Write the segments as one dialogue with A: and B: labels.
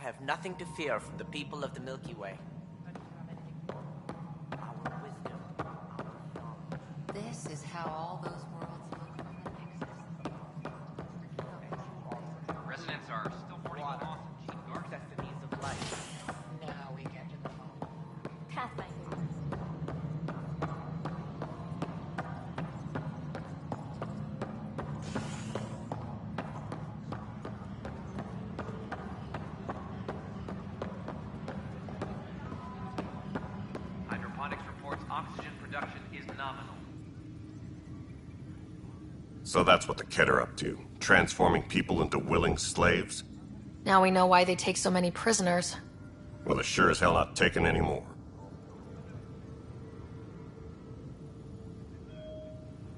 A: have nothing to fear from the people of the Milky Way. Our wisdom, our knowledge.
B: This is how all those worlds look from the Nexus.
C: Residents are still mourning the loss of Gene Garth.
A: Destinies of life.
B: Now we get to the home.
D: Pathfinder.
C: Hydroponics reports oxygen production is nominal.
E: So that's what the Kett are up to, transforming people into willing slaves?
F: Now we know why they take so many prisoners.
E: Well, they're sure as hell not taking any more.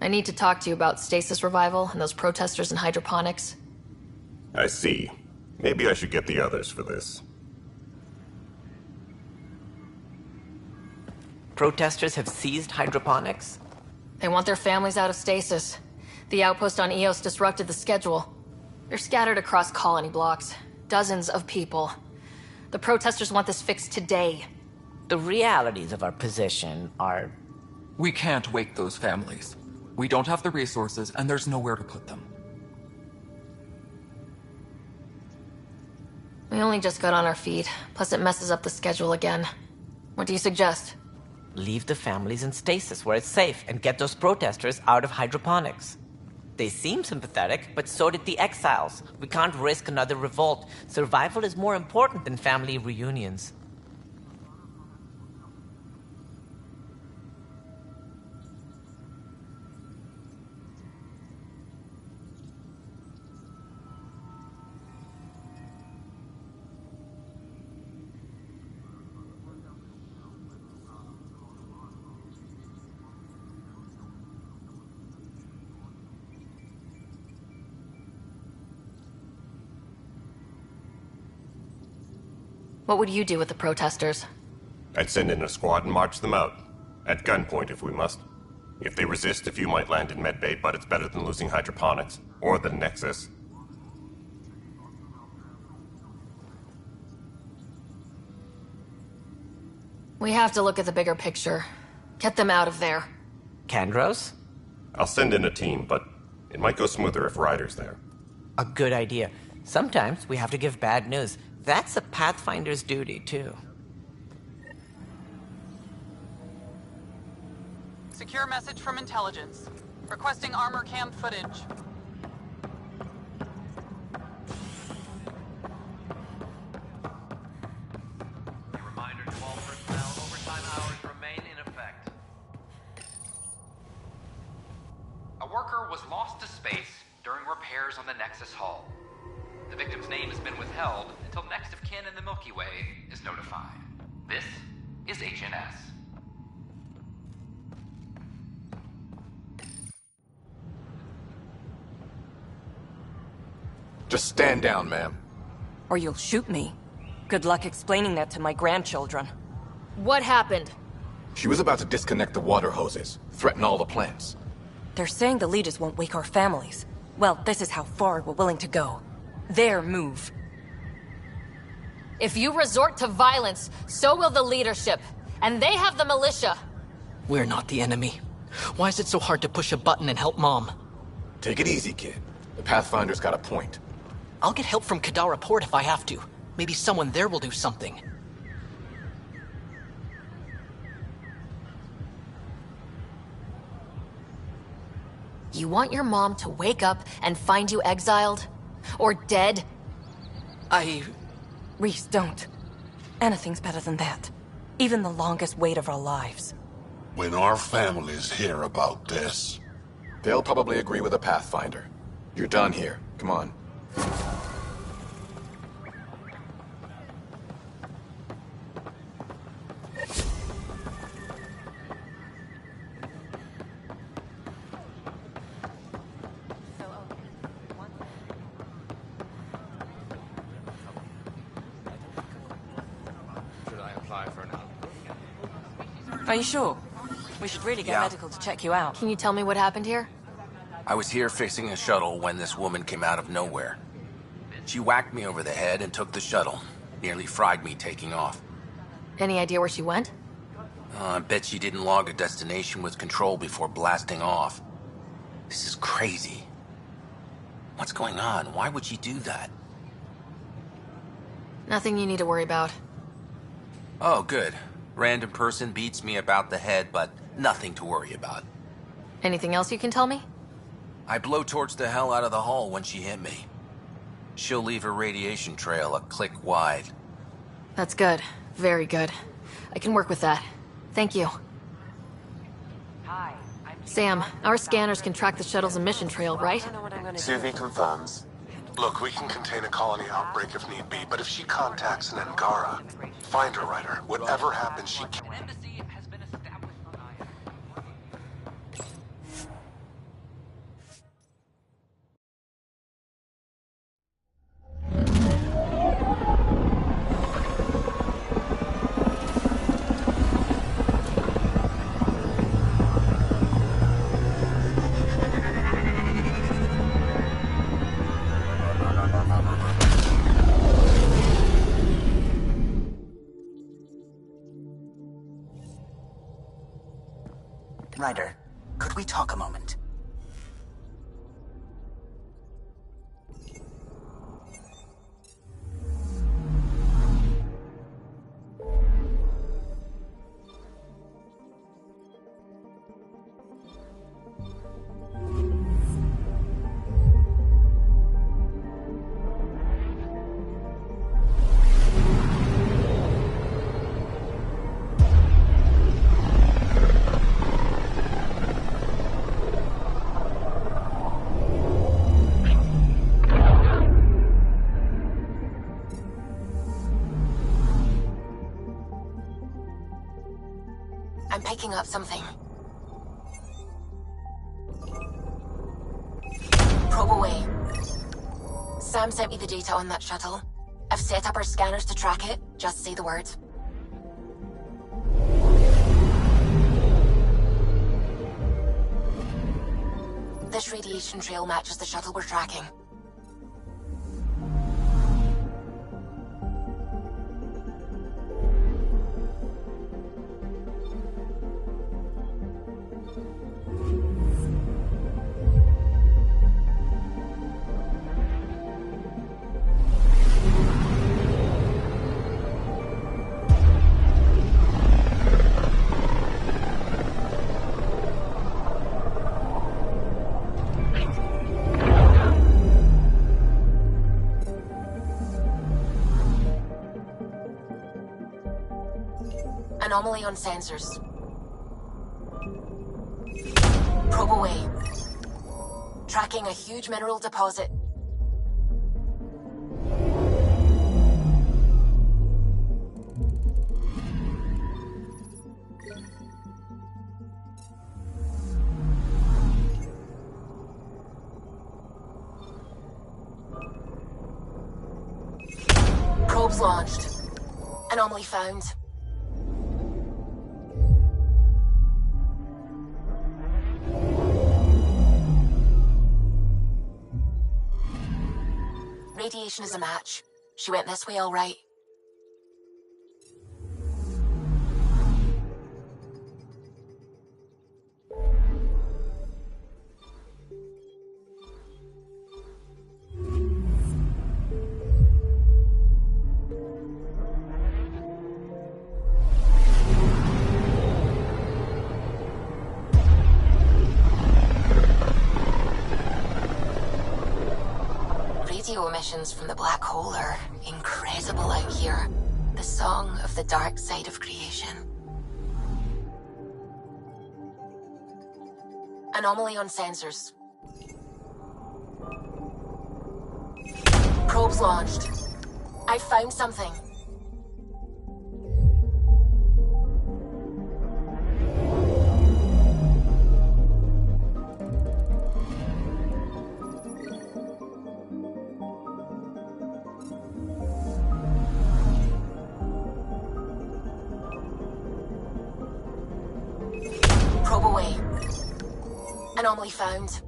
F: I need to talk to you about stasis revival and those protesters in hydroponics.
E: I see. Maybe I should get the others for this.
A: Protesters have seized hydroponics?
F: They want their families out of stasis. The outpost on Eos disrupted the schedule. They're scattered across colony blocks. Dozens of people. The protesters want this fixed today.
A: The realities of our position are...
G: We can't wake those families. We don't have the resources, and there's nowhere to put them.
F: We only just got on our feet, plus it messes up the schedule again. What do you suggest?
A: Leave the families in stasis where it's safe and get those protesters out of hydroponics. They seem sympathetic, but so did the exiles. We can't risk another revolt. Survival is more important than family reunions.
F: What would you do with the protesters?
E: I'd send in a squad and march them out. At gunpoint if we must. If they resist, a few might land in medbay, but it's better than losing hydroponics. Or the Nexus.
F: We have to look at the bigger picture. Get them out of there.
A: Kandros?
E: I'll send in a team, but it might go smoother if Ryder's there.
A: A good idea. Sometimes we have to give bad news. That's a Pathfinder's duty, too.
H: Secure message from intelligence. Requesting armor cam footage.
C: A reminder to all personnel, overtime hours remain in effect. A worker was lost to space during repairs on the Nexus Hull. The victim's name has been withheld until next of kin in the Milky Way is notified. This is HNS.
I: Just stand down, ma'am.
J: Or you'll shoot me. Good luck explaining that to my grandchildren.
F: What happened?
I: She was about to disconnect the water hoses, threaten all the plants.
J: They're saying the leaders won't wake our families. Well, this is how far we're willing to go. Their move.
F: If you resort to violence, so will the leadership. And they have the militia.
K: We're not the enemy. Why is it so hard to push a button and help Mom?
I: Take it easy, kid. The Pathfinder's got a point.
K: I'll get help from Kadara Port if I have to. Maybe someone there will do something.
F: You want your mom to wake up and find you exiled? Or dead?
J: Rhys, don't. Anything's better than that. Even the longest wait of our lives.
L: When our families hear about this...
I: They'll probably agree with the Pathfinder. You're done here. Come on.
J: Are you sure? We should really get medical to check you out.
F: Can you tell me what happened here?
M: I was here fixing a shuttle when this woman came out of nowhere. She whacked me over the head and took the shuttle. Nearly fried me taking off.
F: Any idea where she went?
M: I bet she didn't log a destination with control before blasting off. This is crazy. What's going on? Why would she do that?
F: Nothing you need to worry about.
M: Oh, good. Random person beats me about the head, but nothing to worry about.
F: Anything else you can tell me?
M: I blowtorched the hell out of the hull when she hit me. She'll leave her radiation trail a click wide.
F: That's good. Very good. I can work with that. Thank you.
B: Hi,
F: Sam, our scanners can track the shuttle's emission trail, right?
L: Suvi confirms. Look, we can contain a colony outbreak if need be, but if she contacts an Angara, find her, Ryder. Whatever happens, she can't.
C: An embassy has been established on Aya.
D: Ryder, could we talk a moment?
J: I'm picking up something. Probe away. Sam sent me the data on that shuttle. I've set up our scanners to track it. Just say the word. This radiation trail matches the shuttle we're tracking. Anomaly on sensors. Probe away. Tracking a huge mineral deposit. Probes launched. Anomaly found. Radiation is a match. She went this way all right. Radio emissions from the black hole are incredible out here. The song of the dark side of creation. Anomaly on sensors. Probes launched. I found something. Probe away. Anomaly found.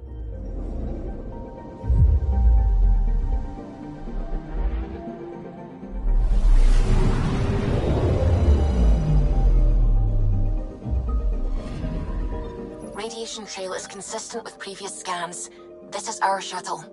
J: radiation trail is consistent with previous scans. This is our shuttle.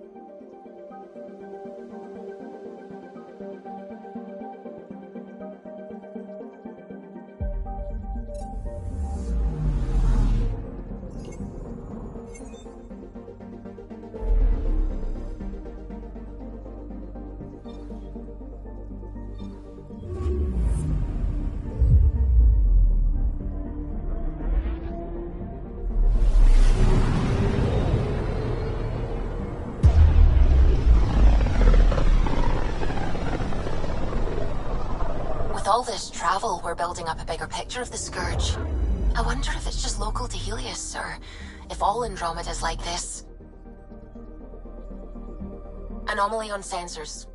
J: With all this travel, we're building up a bigger picture of the Scourge. I wonder if it's just local to Helios, or if all Andromeda's like this. Anomaly on sensors.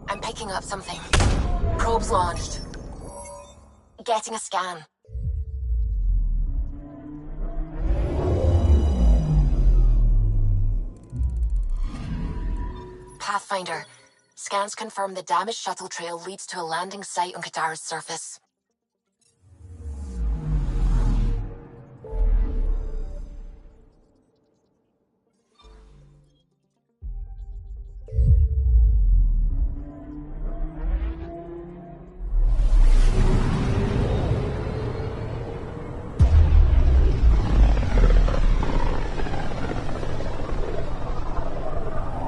J: I'm picking up something. Probes launched. Getting a scan. Pathfinder. Scans confirm the damaged shuttle trail leads to a landing site on Kadara's surface.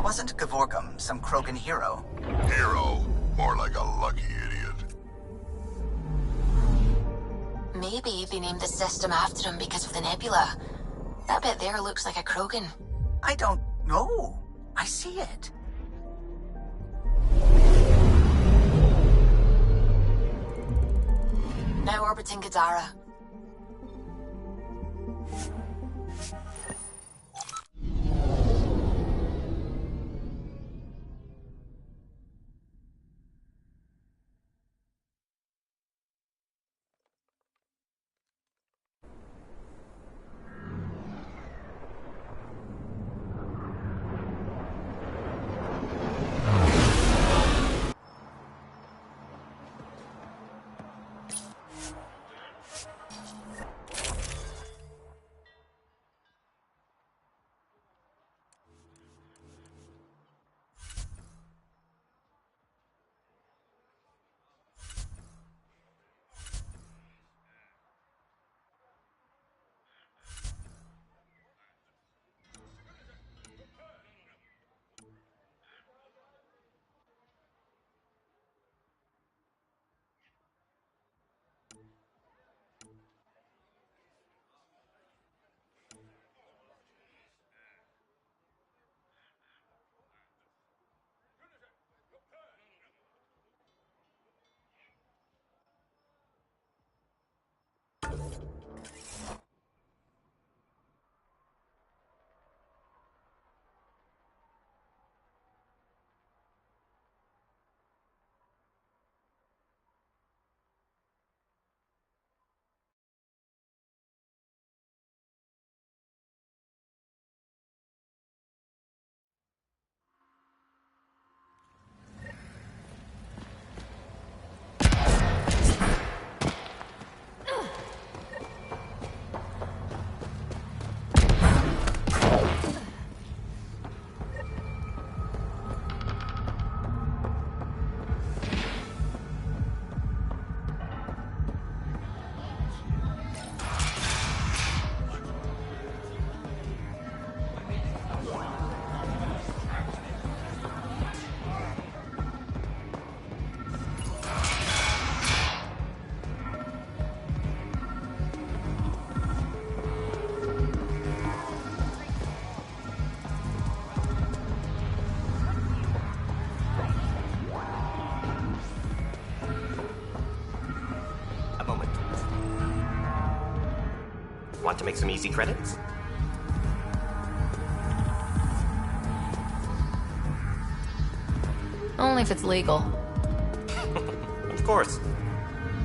D: Wasn't Gavorgum some Krogan hero?
N: Hero? More like a lucky idiot.
J: Maybe they named the system after him because of the nebula. That bit there looks like a Krogan.
D: I don't know. I see it.
J: Now orbiting Kadara.
O: Want to make some easy credits?
F: Only if it's legal.
O: Of course.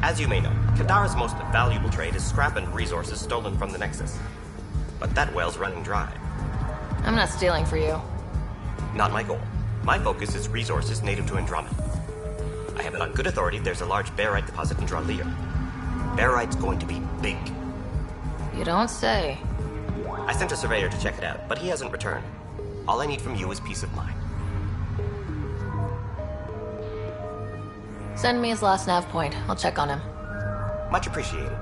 O: As you may know, Kadara's most valuable trade is scrap and resources stolen from the Nexus. But that well's running dry.
F: I'm not stealing for you.
O: Not my goal. My focus is resources native to Andromeda. I have it on good authority there's a large barite deposit in Draleo. Barite's going to be big.
F: You don't say.
O: I sent a surveyor to check it out, but he hasn't returned. All I need from you is peace of mind.
F: Send me his last nav point. I'll check on him.
O: Much appreciated.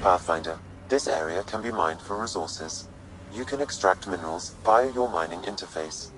P: Pathfinder, this area can be mined for resources. You can extract minerals via your mining interface.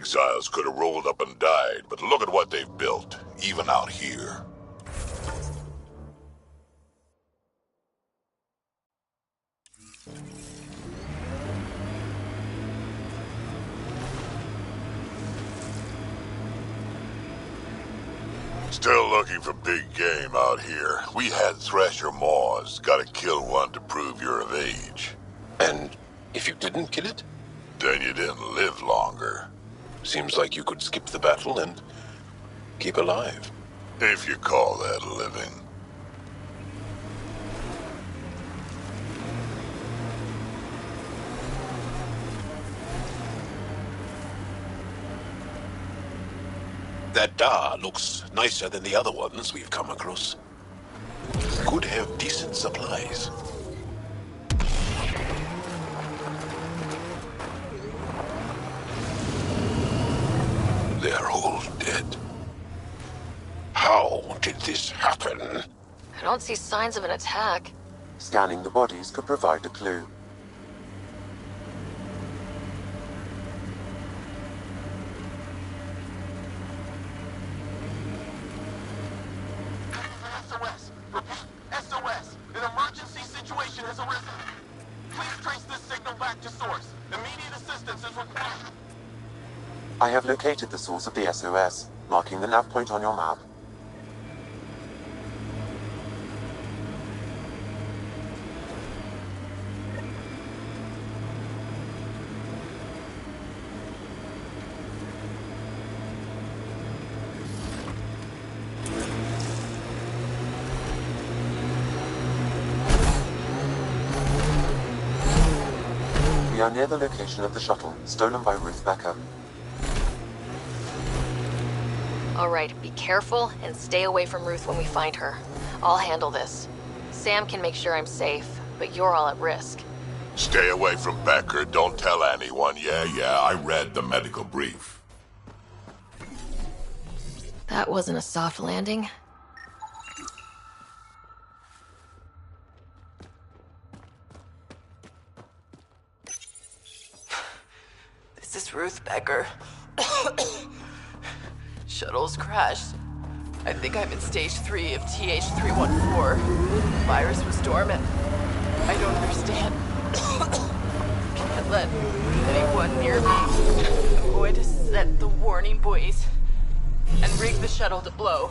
N: Exiles could have rolled up and died, but look at what they've built, even out here. Still looking for big game out here. We had Thresher Maws. Gotta kill one to prove you're of age.
L: And if you didn't kill it?
N: Then you didn't live longer.
L: Seems like you could skip the battle and keep alive.
N: If you call that living.
L: That Da looks nicer than the other ones we've come across. Could have decent supplies. They're all dead. How did this happen?
F: I don't see signs of an attack.
P: Scanning the bodies could provide a clue.
L: this signal back to source. Immediate assistance is required.
P: I have located the source of the SOS, marking the nav point on your map. We are near the location of the shuttle, stolen by Ruth Becker.
F: Alright, be careful and stay away from Ruth when we find her. I'll handle this. Sam can make sure I'm safe, but you're all at risk.
N: Stay away from Becker. Don't tell anyone. Yeah, I read the medical brief.
F: That wasn't a soft landing.
Q: This is Ruth Becker. Shuttle's crashed. I think I'm in stage 3 of TH314. The virus was dormant. I don't understand. Can't let anyone near me. I'm going to set the warning buoys and rig the shuttle to blow.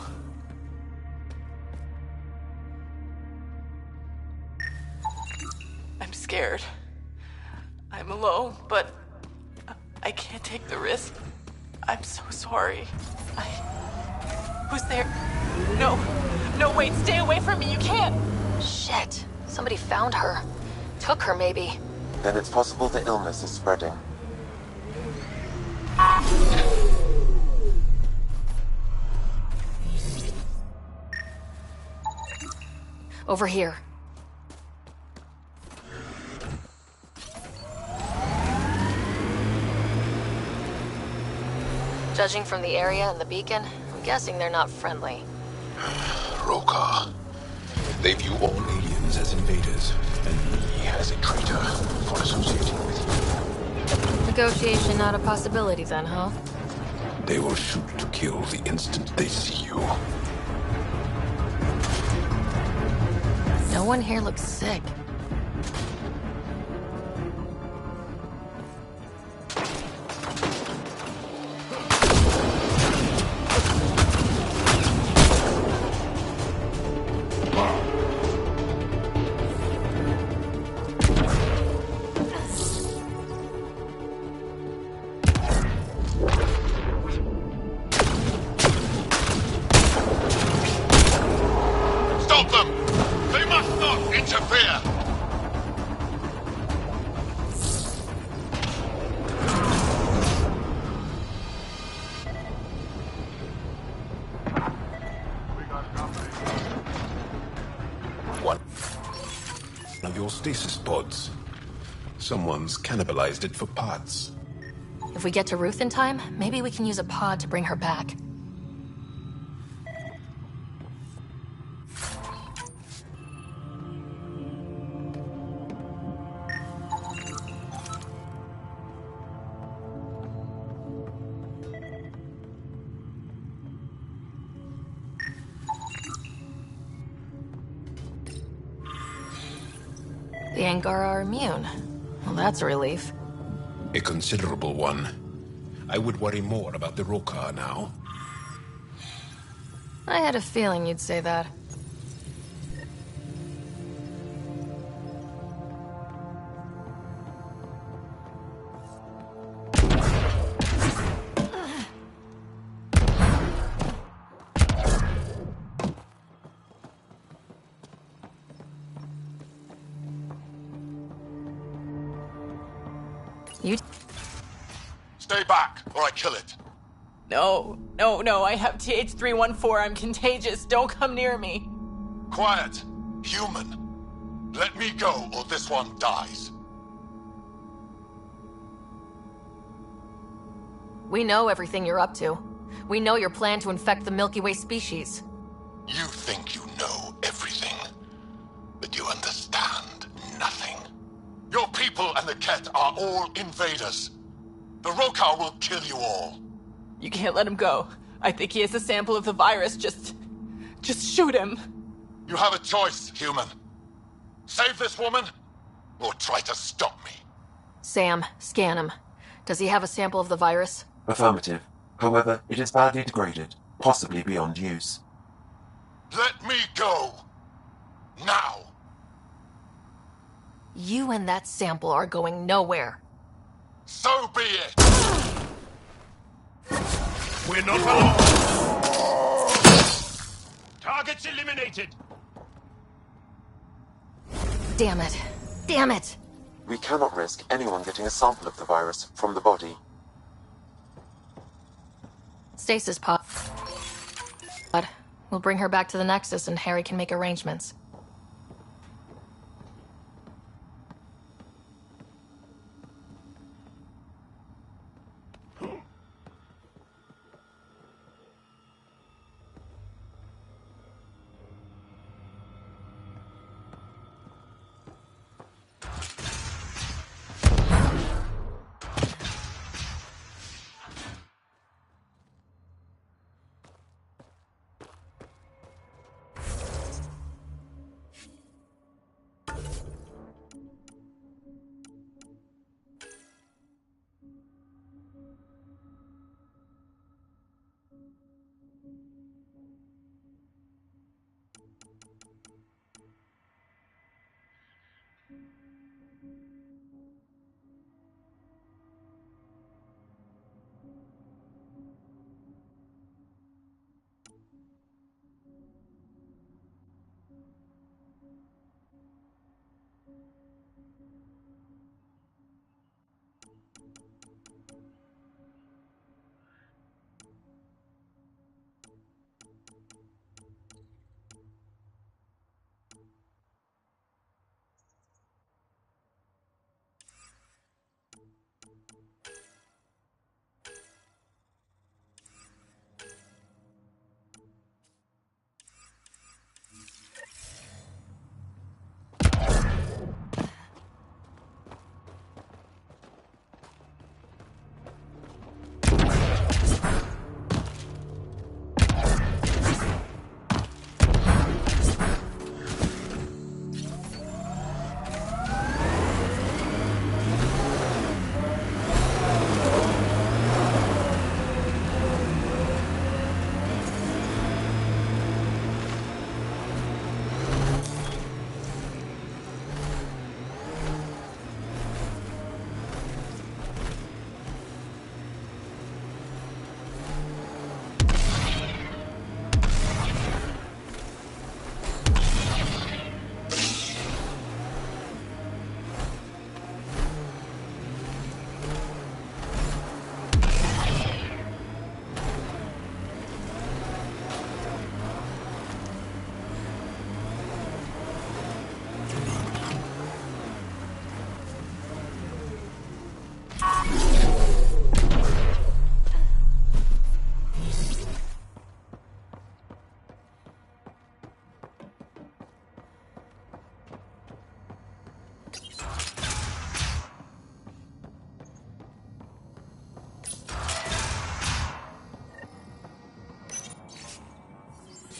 Q: I'm scared. I'm alone, but I can't take the risk. I'm so sorry. Who's there? No, wait, stay away from me, you can't!
F: Shit, somebody found her. Took her, maybe.
P: Then it's possible the illness is spreading.
F: Over here. Judging from the area and the beacon, I'm guessing they're not friendly.
R: Roka. They view all aliens as invaders, and me as a traitor for associating with you.
F: Negotiation not a possibility then, huh?
R: They will shoot to kill the instant they see you.
F: No one here looks sick.
R: Stasis pods. Someone's cannibalized it for parts.
F: If we get to Ruth in time, maybe we can use a pod to bring her back. The Angara are immune. Well, that's a relief.
R: A considerable one. I would worry more about the Roka now.
F: I had a feeling you'd say that.
L: Stay back, or I kill it.
Q: No, I have TH314. I'm contagious. Don't come near me.
L: Quiet. Human. Let me go, or this one dies.
F: We know everything you're up to. We know your plan to infect the Milky Way species.
L: You think you know everything, but you understand nothing. Your people and the Ket are all invaders. The Roka will kill you all.
Q: You can't let him go. I think he has a sample of the virus. Just shoot him.
L: You have a choice, human. Save this woman, or try to stop me.
F: Sam, scan him. Does he have a sample of the virus?
P: Affirmative. However, it is badly degraded, possibly beyond use.
L: Let me go! Now!
F: You and that sample are going nowhere.
L: So be it!
E: We're not alone! Targets eliminated!
F: Damn it. Damn it!
P: We cannot risk anyone getting a sample of the virus from the body.
F: Stasis pod. We'll bring her back to the Nexus and Harry can make arrangements.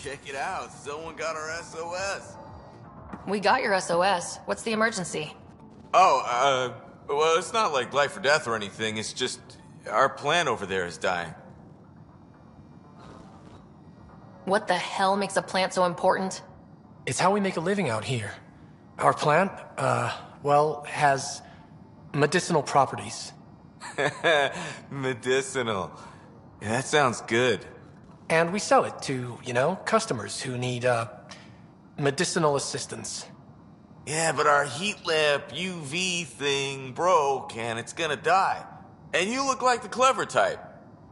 S: Check it out, someone got our SOS.
F: We got your SOS. What's the emergency?
S: Oh, well, it's not like life or death or anything. It's just our plant over there is dying.
F: What the hell makes a plant so important?
K: It's how we make a living out here. Our plant, well, has medicinal properties.
S: Medicinal. Yeah, that sounds good.
K: And we sell it to, customers who need, medicinal assistance.
S: Yeah, but our heat lamp UV thing broke and it's gonna die. And you look like the clever type.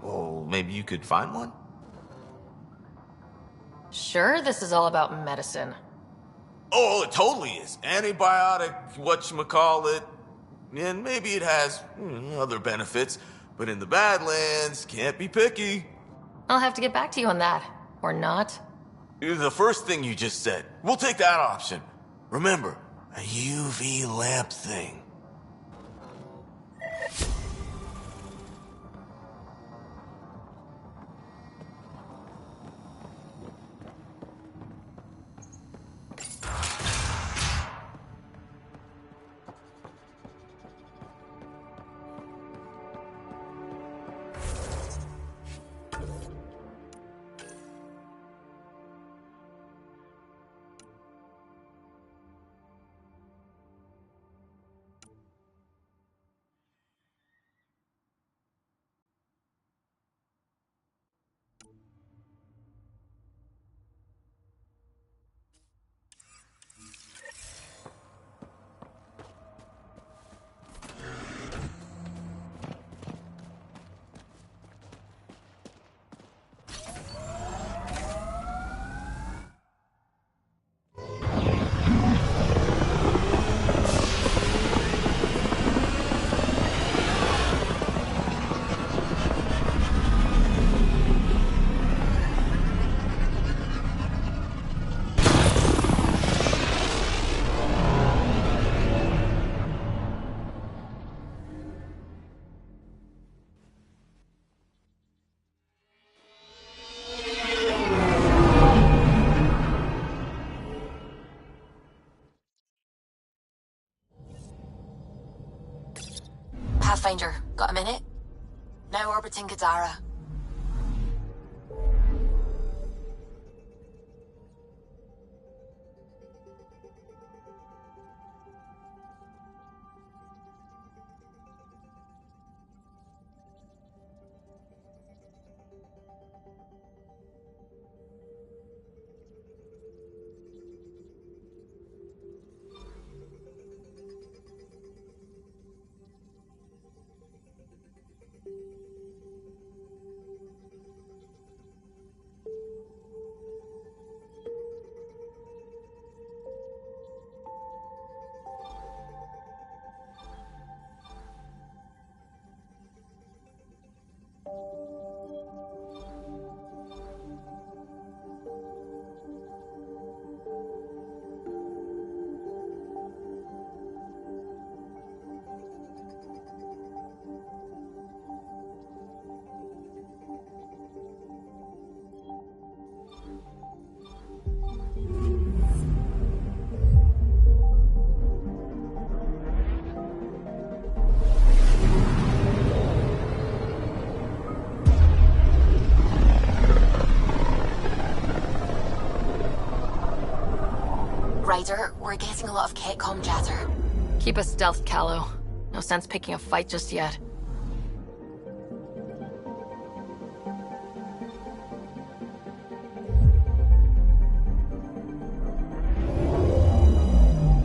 S: Well, maybe you could find one?
F: Sure, this is all about medicine.
S: Oh, it totally is. Antibiotic, whatchamacallit. And maybe it has other benefits. But in the Badlands, can't be picky.
F: I'll have to get back to you on that. Or not.
S: The first thing you just said. We'll take that option. Remember, a UV lamp thing.
J: Pathfinder, got a minute? Now orbiting Gadara. Ryder, we're getting a lot of Ketcom chatter.
F: Keep us stealthed, Callow. No sense picking a fight just yet.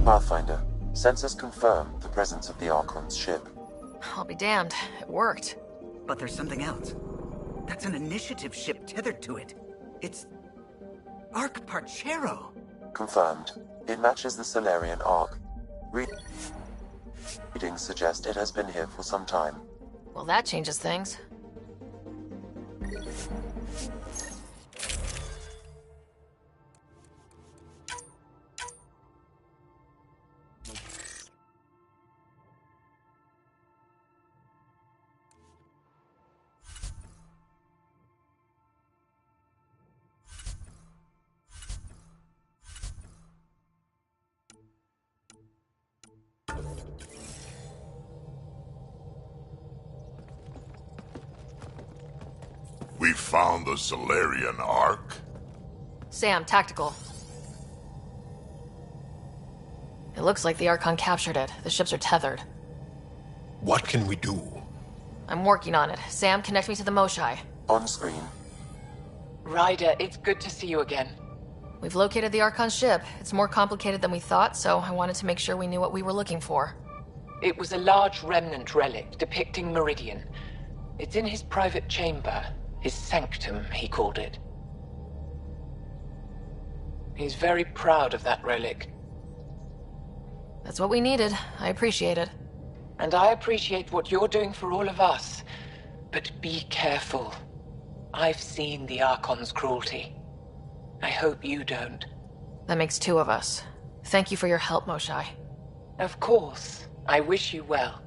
P: Pathfinder, sensors confirm the presence of the Archon's ship.
F: I'll be damned. It worked.
D: But there's something else. That's an initiative ship tethered to it. It's... Arc Parchero.
P: Confirmed. It matches the Solarian Arc. Readings suggest it has been here for some time.
F: Well, that changes things.
N: We found the Solarian Arc?
F: Sam, tactical. It looks like the Archon captured it. The ships are tethered.
R: What can we do?
F: I'm working on it. Sam, connect me to the Moshae.
P: On screen.
Q: Ryder, it's good to see you again.
F: We've located the Archon's ship. It's more complicated than we thought, so I wanted to make sure we knew what we were looking for.
B: It was a large remnant relic depicting Meridian. It's in his private chamber. His sanctum, he called it. He's very proud of that relic.
F: That's what we needed. I appreciate it.
B: And I appreciate what you're doing for all of us. But be careful. I've seen the Archon's cruelty. I hope you don't.
F: That makes two of us. Thank you for your help, Moshae.
B: Of course. I wish you well.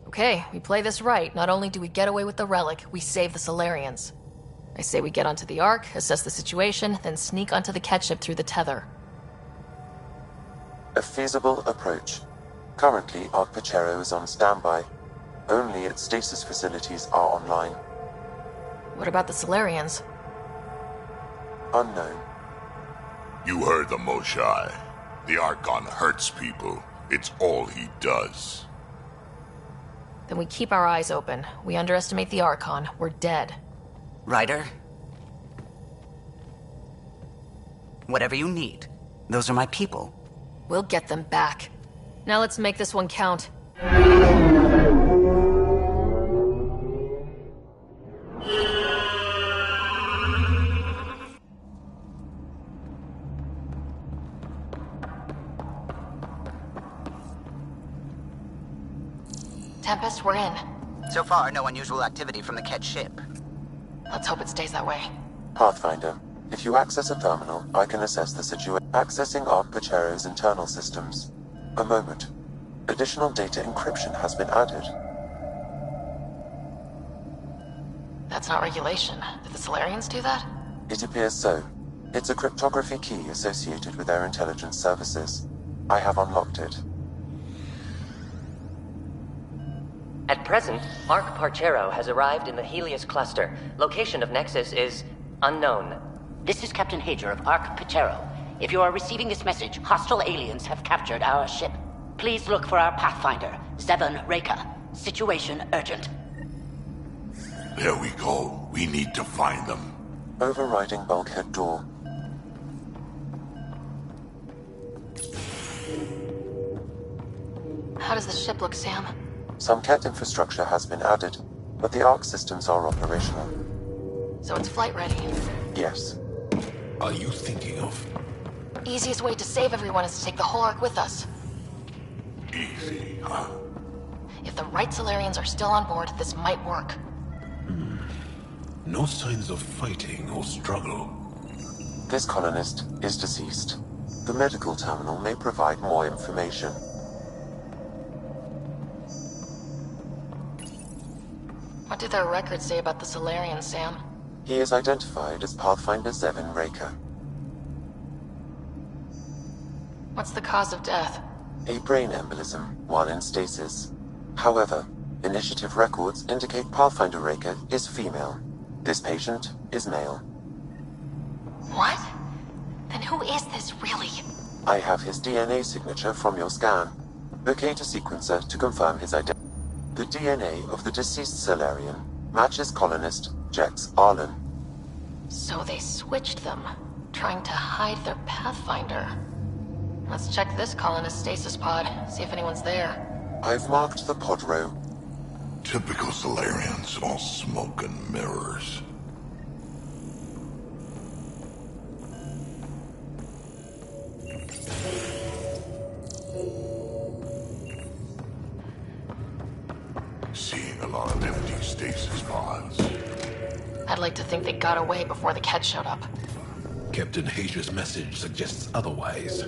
F: Okay, we play this right. Not only do we get away with the relic, we save the Solarians. I say we get onto the Ark, assess the situation, then sneak onto the Ketship through the tether.
P: A feasible approach. Currently, Arc Parchero is on standby. Only its stasis facilities are online.
F: What about the Solarians?
P: Unknown.
N: You heard the Moshae. The Archon hurts people. It's all he does.
F: Then we keep our eyes open. We underestimate the Archon. We're dead.
D: Ryder? Whatever you need. Those are my people.
F: We'll get them back. Now let's make this one count. Tempest, we're in.
D: So far, no unusual activity from the Ket ship.
F: Let's hope it stays that way.
P: Pathfinder, if you access a terminal, I can assess the situation. Accessing Arc Parchero's internal systems. A moment. Additional data encryption has been added.
F: That's not regulation. Did the Solarians do that?
P: It appears so. It's a cryptography key associated with their intelligence services. I have unlocked it.
T: At present, Ark Parchero has arrived in the Helios cluster. Location of Nexus is unknown.
U: This is Captain Hager of Ark Parchero. If you are receiving this message, hostile aliens have captured our ship. Please look for our Pathfinder, Zevon Reka. Situation urgent.
N: There we go. We need to find them.
P: Overriding bulkhead door.
F: How does the ship look, Sam?
P: Some Ket infrastructure has been added, but the Ark systems are operational.
F: So it's flight ready.
P: Yes.
R: Are you thinking of?
F: Easiest way to save everyone is to take the whole Ark with us.
N: Easy, huh?
F: If the right Solarians are still on board, this might work.
R: No signs of fighting or struggle.
P: This colonist is deceased. The medical terminal may provide more information.
F: What do their records say about the Solarians, Sam?
P: He is identified as Pathfinder Zevon Reka.
F: What's the cause of death?
P: A brain embolism while in stasis. However, initiative records indicate Pathfinder Reka is female. This patient is male.
F: What? Then who is this, really?
P: I have his DNA signature from your scan. Locate a sequencer to confirm his identity. The DNA of the deceased Solarian matches colonist Jex Arlen.
F: So they switched them, trying to hide their Pathfinder. Let's check this colonist stasis pod, see if anyone's there.
P: I've marked the pod row.
N: Typical Solarians, all smoke and mirrors. Seeing a lot of empty stasis pods.
F: I'd like to think they got away before the Ket showed up.
R: Captain Hager's message suggests otherwise.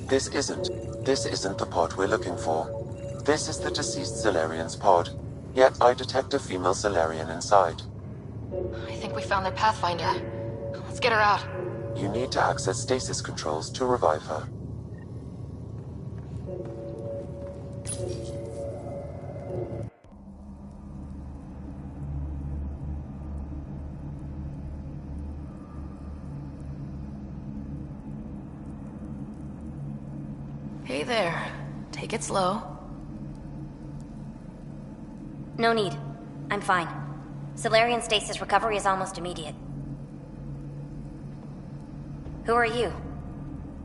P: This isn't the pod we're looking for. This is the deceased Solarian's pod. Yet I detect a female Solarian inside.
F: I think we found their Pathfinder. Let's get her out.
P: You need to access stasis controls to revive her.
F: Hey there. Take it slow.
V: No need. I'm fine. Solarian stasis recovery is almost immediate. Who are you?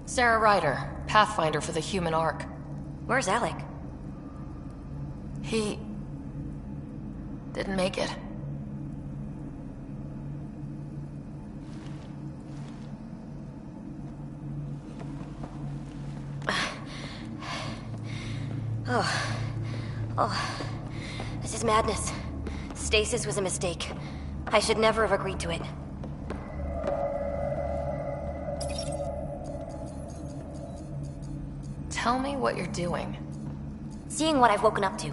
F: Sarah Ryder, Pathfinder for the human Ark.
V: Where's Alec?
F: He... didn't make it.
V: Oh, this is madness. Stasis was a mistake. I should never have agreed to it.
F: Tell me what you're doing.
V: Seeing what I've woken up to.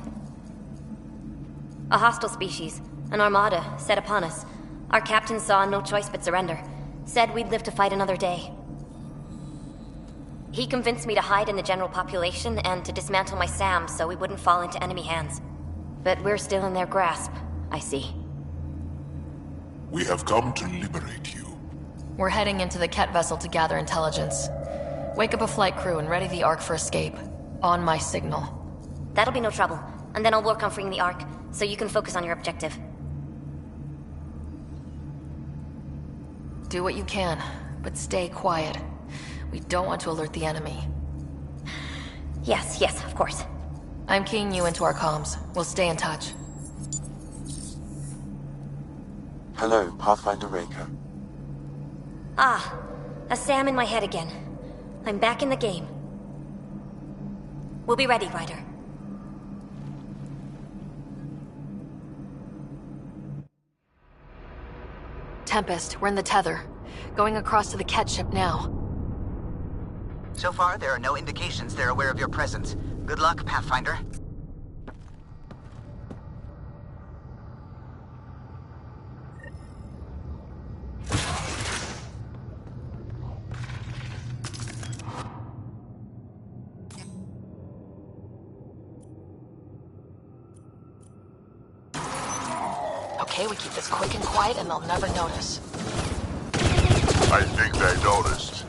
V: A hostile species, an armada, set upon us. Our captain saw no choice but surrender. Said we'd live to fight another day. He convinced me to hide in the general population and to dismantle my SAM so we wouldn't fall into enemy hands. But we're still in their grasp, I see.
N: We have come to liberate you.
F: We're heading into the Ket vessel to gather intelligence. Wake up a flight crew and ready the Ark for escape. On my signal.
V: That'll be no trouble. And then I'll work on freeing the Ark, so you can focus on your objective.
F: Do what you can, but stay quiet. We don't want to alert the enemy.
V: Yes, of course.
F: I'm keying you into our comms. We'll stay in touch.
P: Hello, Pathfinder Reka.
V: Ah, a SAM in my head again. I'm back in the game. We'll be ready, Ryder.
F: Tempest, we're in the tether. Going across to the Ket ship now.
D: So far, there are no indications they're aware of your presence. Good luck, Pathfinder.
F: okay? We keep this quick and quiet and they'll never notice.
N: I think they noticed.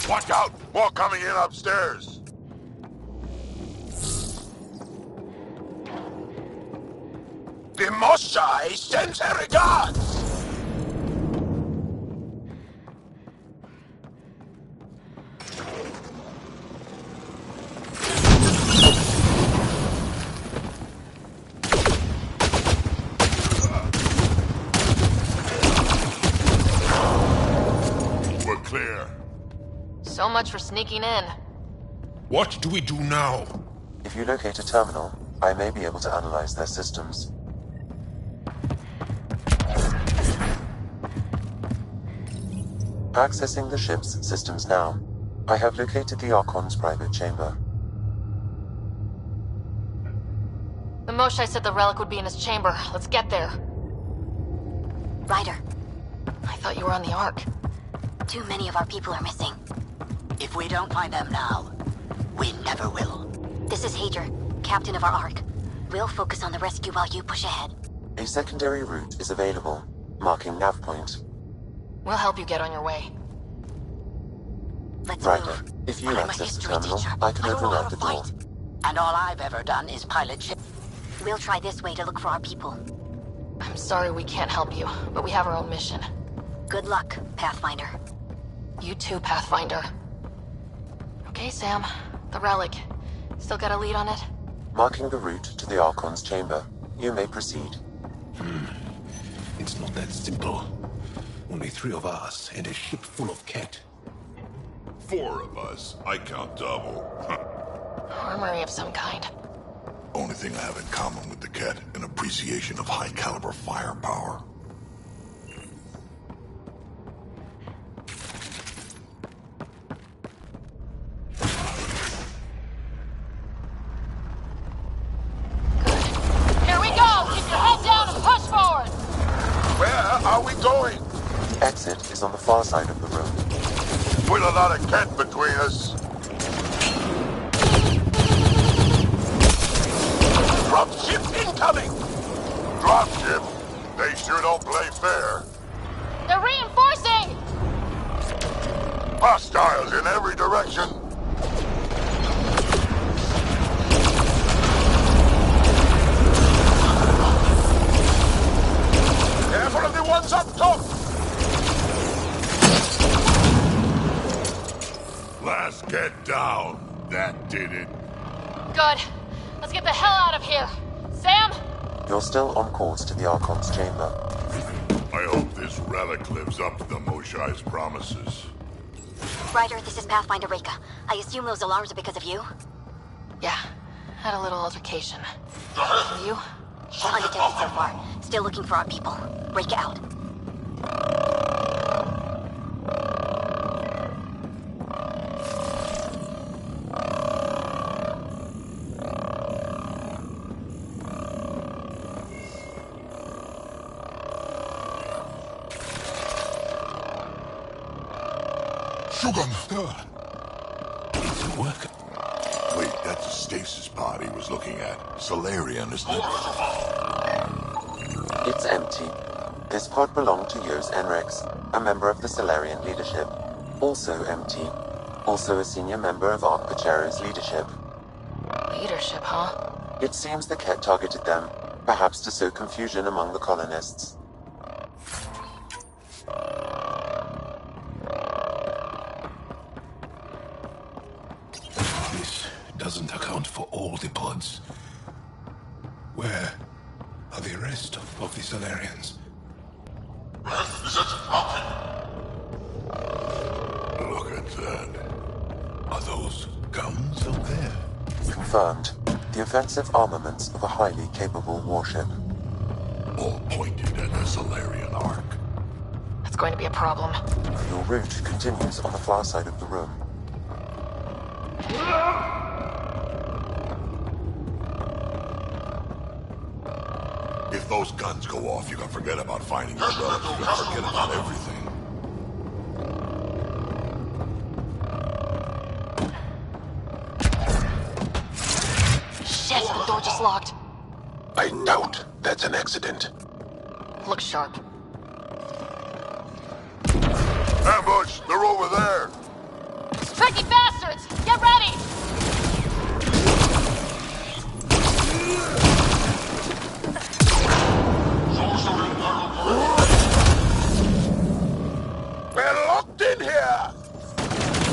N: Watch out! More coming in upstairs! The Moshai sends her regards! We're clear.
F: So much for sneaking in.
L: What do we do now?
P: If you locate a terminal, I may be able to analyze their systems. Accessing the ship's systems now. I have located the Archon's private chamber.
F: The Moshai said the relic would be in his chamber. Let's get there.
V: Ryder.
F: I thought you were on the Ark.
V: Too many of our people are missing.
U: If we don't find them now, we never will.
V: This is Hager, captain of our Ark. We'll focus on the rescue while you push ahead.
P: A secondary route is available, marking nav point.
F: We'll help you get on your way.
V: Let's
P: Ryder,
V: move.
P: if you
U: I'm a
P: access the
U: history
P: terminal,
U: teacher.
P: I can
U: I don't know
P: open
U: how
P: up the
U: to
P: door.
U: fight. And all I've ever done is pilot ship.
V: We'll try this way to look for our people.
F: I'm sorry we can't help you, but we have our own mission.
V: Good luck, Pathfinder.
F: You too, Pathfinder. Okay, Sam. The relic. Still got a lead on it?
P: Marking the route to the Archon's chamber. You may proceed.
R: It's not that simple. Only 3 of us and a ship full of Ket.
L: 4 of us. I count double.
F: Armory of some kind.
L: Only thing I have in common with the Ket, an appreciation of high-caliber firepower.
F: Here we go! Keep your head down and push forward!
N: Where are we going?
P: Exit is on the far side of the room.
N: Put a lot of Ket between us. Dropship incoming! Dropship? They sure don't play fair.
F: They're reinforcing!
N: Hostiles in every direction. Careful of the ones up top! Last get down. That did it.
F: Good. Let's get the hell out of here. Sam?
P: You're still on course to the Archon's chamber.
L: I hope this relic lives up to the Moshai's promises.
V: Ryder, this is Pathfinder Reka. I assume those alarms are because of you?
F: Yeah. Had a little altercation. And you?
V: Undetected so far. Still looking for our people. Reka out.
L: Shogun! Doesn't work. Wait, that's a stasis pod he was looking at. Solarian, isn't it?
P: It's empty. This pod belonged to Yos Enrex, a member of the Solarian leadership. Also empty. Also a senior member of Ark Pachero's leadership.
F: Leadership, huh?
P: It seems the Ket targeted them, perhaps to sow confusion among the colonists.
R: This doesn't account for all the pods. Where are the rest of the Solarians?
L: Look at that. Are those guns up there?
P: Confirmed. The offensive armaments of a highly capable warship.
L: All pointed at the Solarian Ark.
F: That's going to be a problem.
P: Your route continues on the far side of the room.
L: If those guns go off, you can forget about finding your relic. You can forget about everything.
F: Shit, the door just locked.
R: That's an accident.
F: Look sharp.
L: Ambush! They're over there!
F: Tricky bastards! Get ready!
L: We're locked in here!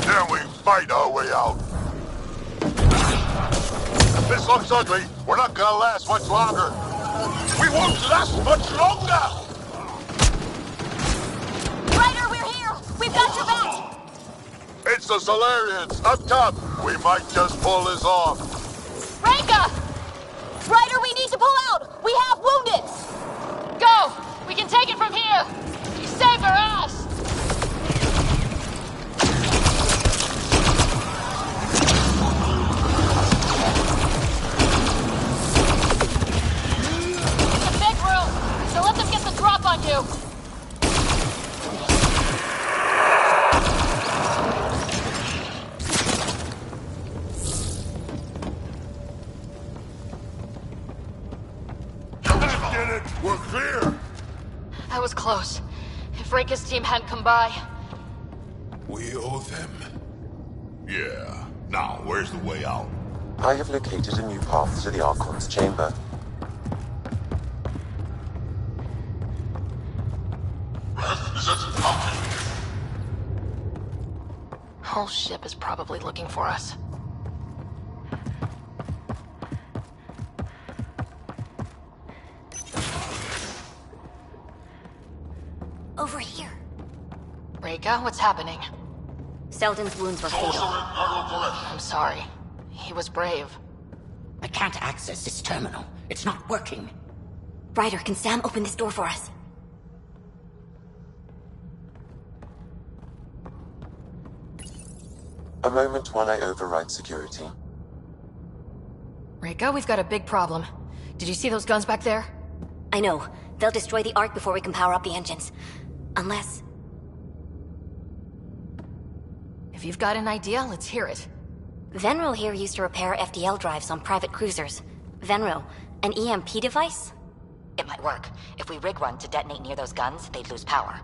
L: Then we fight our way out. This looks ugly. We're not gonna last much longer. We won't last much longer!
F: Ryder, we're here! We've got your back!
L: It's the Salarians, up top. We might just pull this off.
F: Reka! Ryder, we need to pull out! We have wounded! Go! We can take it from here! You saved our ass! It's a big room, so let them get the drop on you!
L: We're clear!
F: That was close. If Reka's team hadn't come by...
R: We owe them.
L: Yeah. Now, where's the way out?
P: I have located a new path to the Archon's chamber.
F: Whole ship is probably looking for us.
V: Over here.
F: Reka, what's happening?
V: Selden's wounds were fatal.
F: I'm sorry. He was brave.
U: I can't access this terminal. It's not working.
V: Ryder, can Sam open this door for us?
P: A moment while I override security.
F: Reka, we've got a big problem. Did you see those guns back there?
V: I know. They'll destroy the Ark before we can power up the engines. Unless...
F: If you've got an idea, let's hear it.
V: Venro here used to repair FDL drives on private cruisers. Venro, an EMP device?
J: It might work. If we rig one to detonate near those guns, they'd lose power.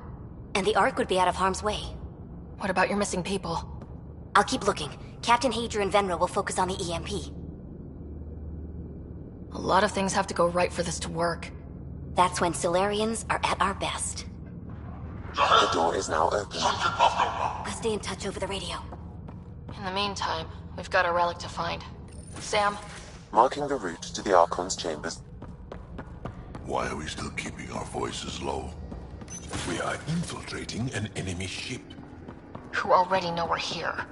V: And the Ark would be out of harm's way.
F: What about your missing people?
V: I'll keep looking. Captain Hadrian and Venro will focus on the EMP.
F: A lot of things have to go right for this to work.
V: That's when Solarians are at our best.
P: The door is now open.
V: I'll stay in touch over the radio.
F: In the meantime, we've got a relic to find. Sam?
P: Marking the route to the Archon's chambers.
R: Why are we still keeping our voices low? We are infiltrating an enemy ship.
F: Who already know we're here.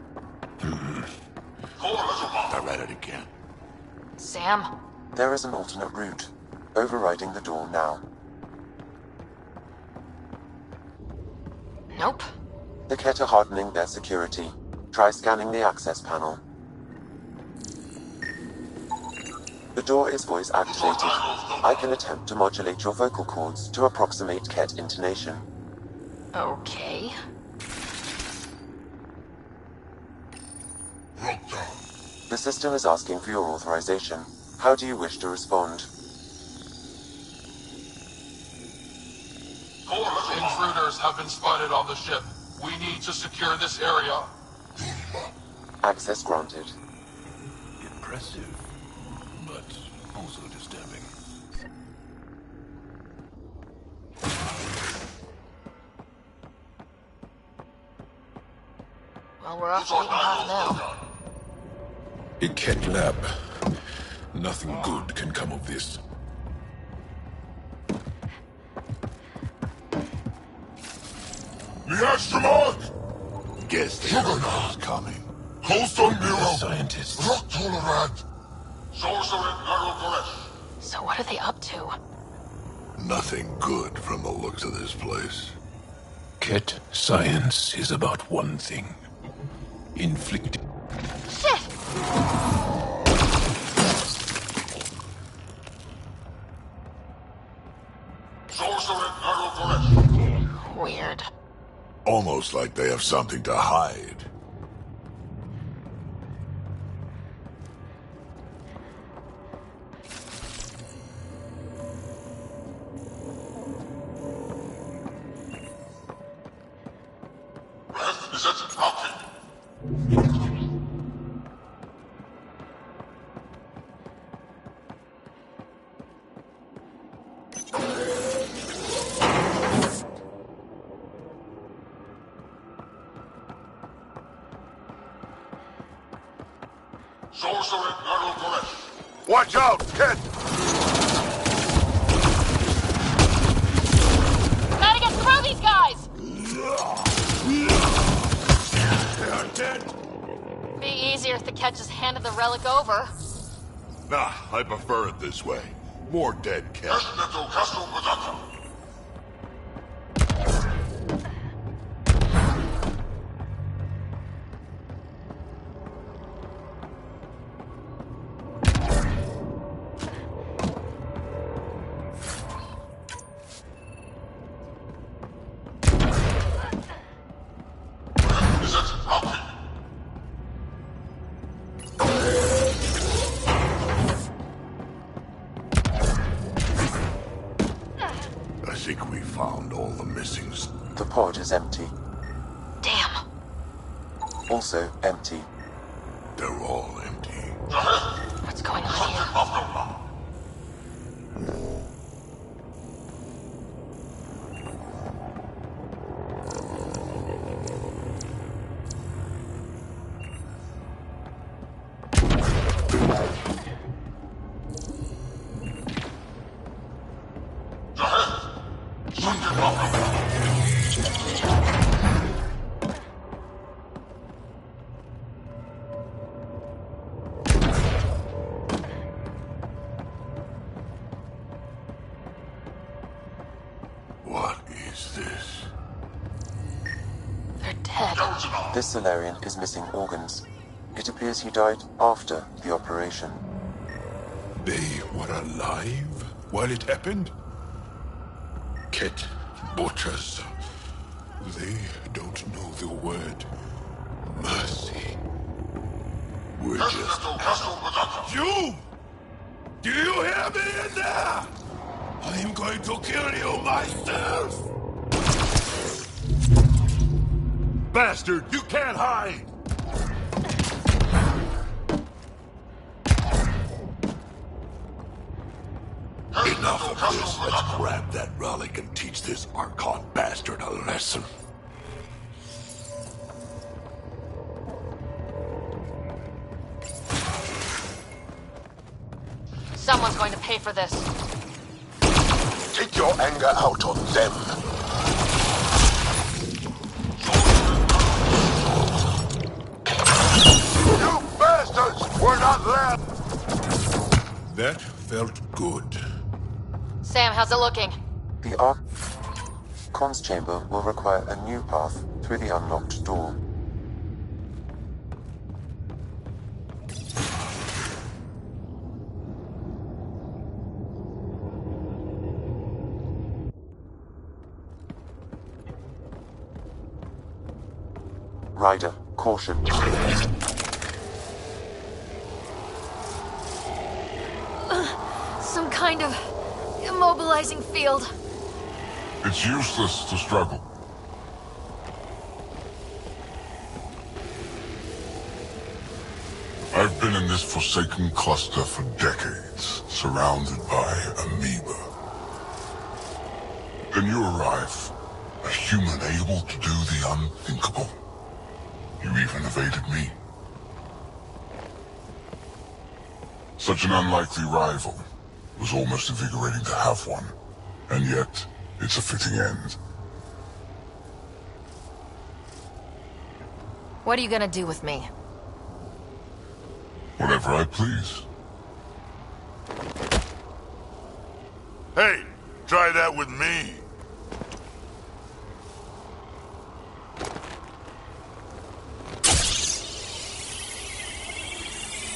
L: I read it again.
F: Sam?
P: There is an alternate route. Overriding the door now.
F: Nope.
P: The Kett are hardening their security. Try scanning the access panel. The door is voice activated. I can attempt to modulate your vocal cords to approximate Kett intonation.
F: Okay.
P: The system is asking for your authorization. How do you wish to respond?
L: Intruders have been spotted on the ship. We need to secure this area.
P: Access granted.
R: Impressive, but also disturbing.
F: Well, we're off the beaten path now.
R: A Kett lab. Nothing good can come of this.
L: The astronaut! Guess the Juggernaut's coming. Coulson Nero!
R: Scientists.
L: Rock Tolerant! Sorcerer Narokoresh!
F: So what are they up to?
R: Nothing good from the looks of this place. Kett science is about one thing. Inflicting...
F: Shit!
L: Sorcerer Narokoresh!
F: Weird.
L: Almost like they have something to hide. Sorcerer Colonel Koresh. Watch out, kid!
F: Gotta get through these guys!
L: They are dead.
F: Be easier if the Ketch just handed the relic over.
L: Nah, I prefer it this way. More dead cats. I think we found all the missings.
P: The pod is empty.
F: Damn.
P: Also empty.
L: They're all empty.
F: What's going on here?
L: What is this?
F: They're dead.
P: This Solarian is missing organs. It appears he died after the operation.
L: They were alive while it happened? Ket butchers. They don't know the word mercy. We're just... You! Do you hear me in there? I am going to kill you myself! Bastard, you can't hide! Enough of this. Let's grab that relic and teach this Archon bastard a lesson.
F: Someone's going to pay for this.
L: Take your anger out on them. You bastards! We're not there! That felt good.
F: Sam, how's it looking?
P: The Archon's chamber will require a new path through the unlocked door. Ryder, caution.
F: Some kind of immobilizing field.
L: It's useless to struggle. I've been in this forsaken cluster for decades, surrounded by amoeba. Then you arrive, a human able to do the unthinkable. You even evaded me. Such an unlikely rival. It was almost invigorating to have one. And yet, it's a fitting end.
F: What are you gonna do with me?
L: Whatever I please. Hey, try that with me.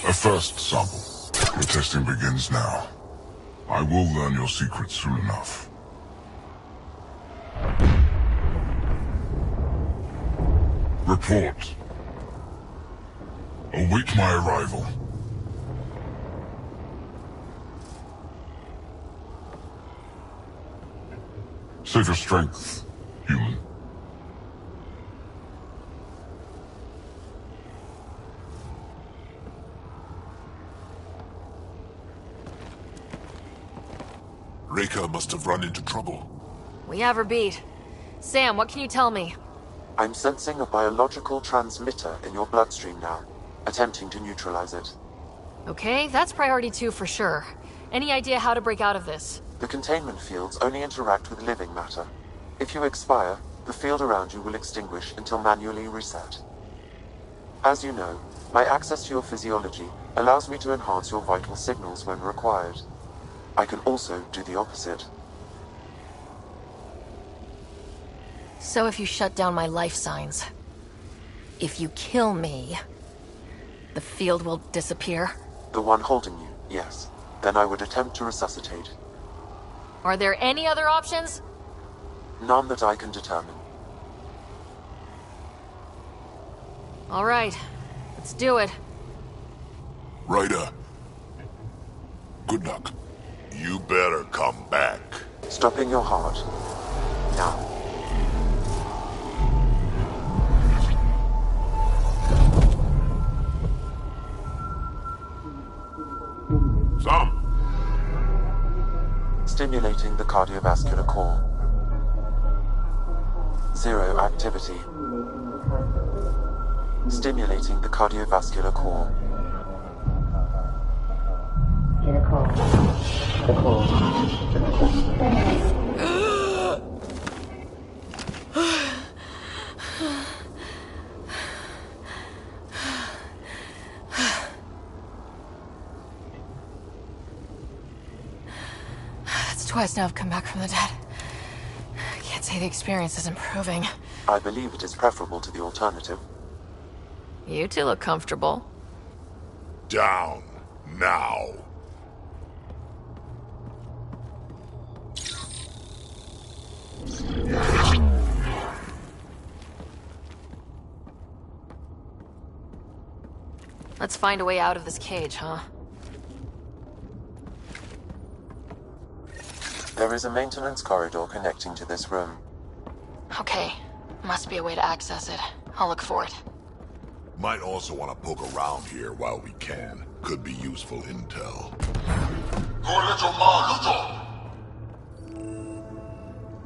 L: A first sample. Your testing begins now. I will learn your secrets soon enough. Report. Await my arrival. Save your strength, human. Reka must have run into trouble.
F: We have her beat. Sam, what can you tell me?
P: I'm sensing a biological transmitter in your bloodstream now, attempting to neutralize it.
F: Okay, that's priority 2 for sure. Any idea how to break out of this?
P: The containment fields only interact with living matter. If you expire, the field around you will extinguish until manually reset. As you know, my access to your physiology allows me to enhance your vital signals when required. I can also do the opposite.
F: So if you shut down my life signs, if you kill me, the field will disappear?
P: The one holding you, yes. Then I would attempt to resuscitate.
F: Are there any other options?
P: None that I can determine.
F: All right, let's do it.
L: Ryder. Good luck. You better come back.
P: Stopping your heart. Now.
L: Some.
P: Stimulating the cardiovascular core. 0 activity. Stimulating the cardiovascular core.
F: That's twice now I've come back from the dead. I can't say the experience is improving.
P: I believe it is preferable to the alternative.
F: You two look comfortable.
L: Down. Now.
F: Let's find a way out of this cage, huh?
P: There is a maintenance corridor connecting to this room.
F: Okay. Must be a way to access it. I'll look for it.
L: Might also want to poke around here while we can. Could be useful intel.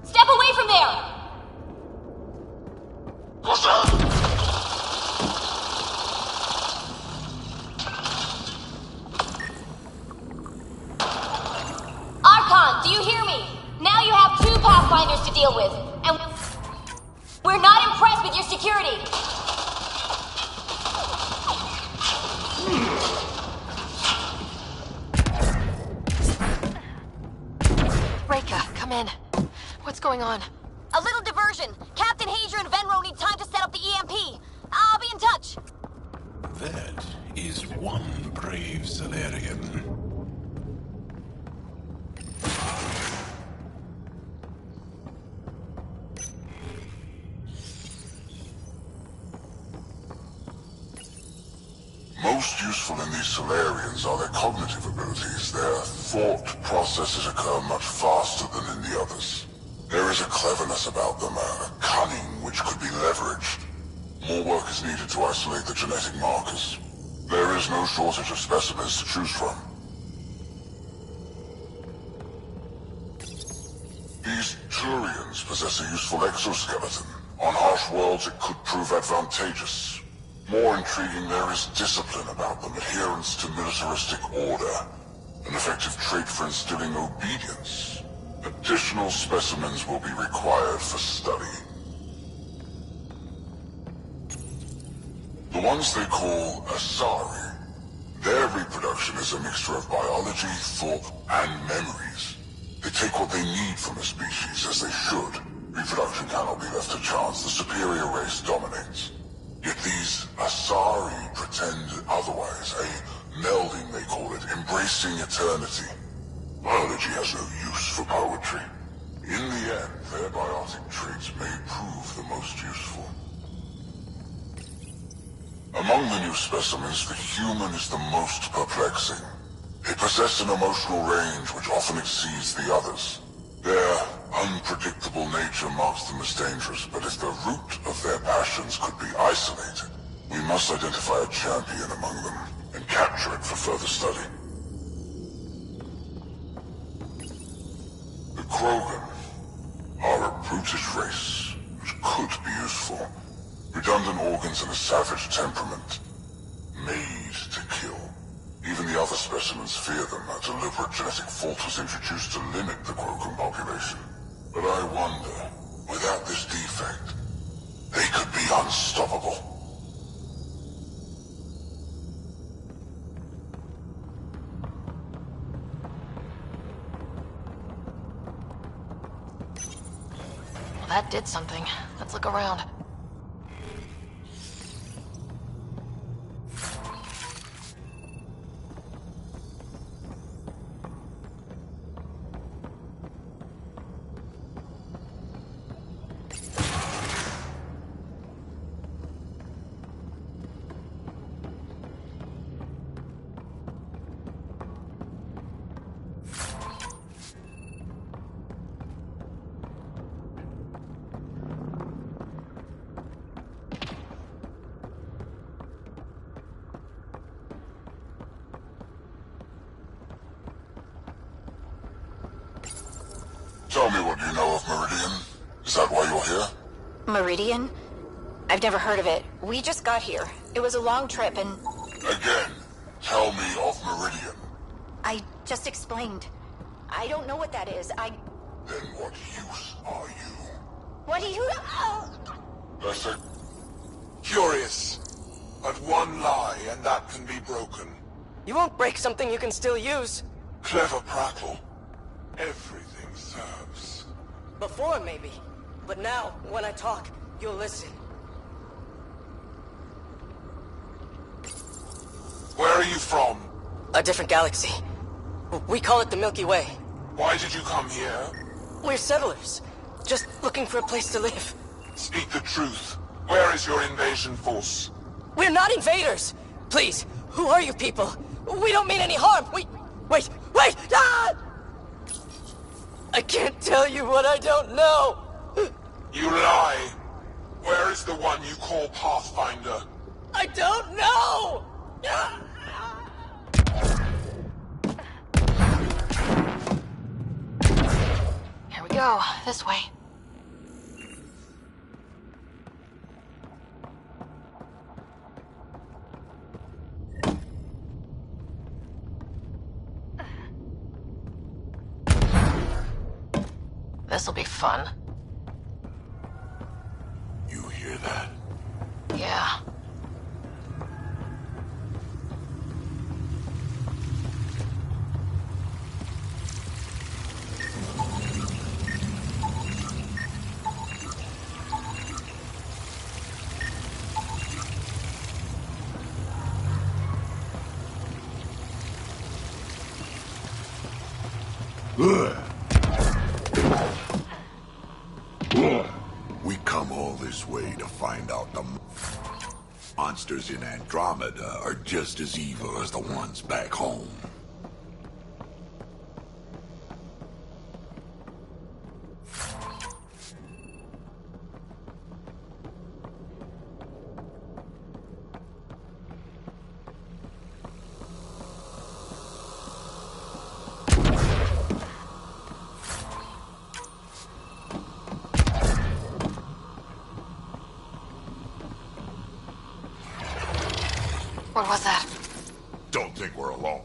V: Step away from there! Archon, do you hear me? Now you have 2 Pathfinders to deal with, and we're not impressed with your security.
F: Reka, come in. What's going on?
V: A little diversion. Captain Hager and Venro need time to set up the EMP. I'll be in touch.
R: That is one brave Salarian.
N: Most useful in these Solarians are their cognitive abilities. Their thought processes occur much faster than in the others. There is a cleverness about them, a cunning which could be leveraged. More work is needed to isolate the genetic markers. There is no shortage of specimens to choose from. These Turians possess a useful exoskeleton. On harsh worlds, it could prove advantageous. More intriguing, there is discipline about them, adherence to militaristic order, an effective trait for instilling obedience. Additional specimens will be required for study. The ones they call Asari, their reproduction is a mixture of biology, thought, and memories. They take what they need from a species, as they should. Reproduction cannot be left to chance. The superior race dominates. Yet these Asari pretend otherwise, a melding they call it, embracing eternity. Biology has no use for poetry. In the end, their biotic traits may prove the most useful. Among the new specimens, the human is the most perplexing. They possess an emotional range which often exceeds the others. Their unpredictable nature marks them as dangerous, but if the root of their passions could be isolated, we must identify a champion among them and capture it for further study. The Krogan are a brutish race, which could be useful. Redundant organs and a savage temperament, made to kill. Even the other specimens fear them. A deliberate genetic fault was introduced to limit the Krogan population. But I wonder, without this defect, they could be unstoppable.
F: Well, that did something. Let's look around.
N: Tell me what you know of Meridian. Is that why you're here?
A: Meridian? I've never heard of it. We just got here. It was a long trip and...
N: Again, tell me of Meridian.
A: I just explained. I don't know what that is.
N: Then what use are you?
A: What do you...
N: That's it.
G: Curious. But one lie, and that can be broken.
K: You won't break something you can still use.
G: Clever prattle. Everything serves.
K: Before, maybe. But now, when I talk, you'll listen.
G: Where are you from?
K: A different galaxy. We call it the Milky Way.
G: Why did you come here?
K: We're settlers. Just looking for a place to live.
G: Speak the truth. Where is your invasion force?
K: We're not invaders! Please, who are you people? We don't mean any harm! Wait! Ah! I can't tell you what I don't know!
G: You lie! Where is the one you call Pathfinder?
K: I don't know!
F: Here we go. This way. This'll be fun.
G: You hear that?
F: Yeah.
R: We come all this way to find out the monsters in Andromeda are just as evil as the ones back home.
F: What was that?
R: Don't think we're alone.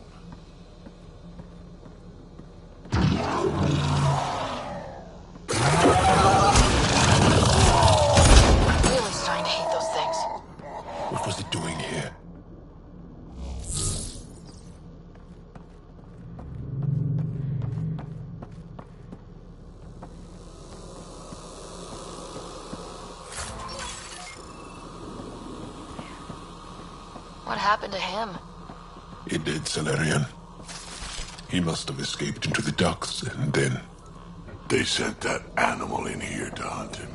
F: I'm really starting to hate those things.
R: What was it doing here?
F: What happened to him?
R: It did, Salarian. He must have escaped into the ducts, and then... They sent that animal in here to hunt him.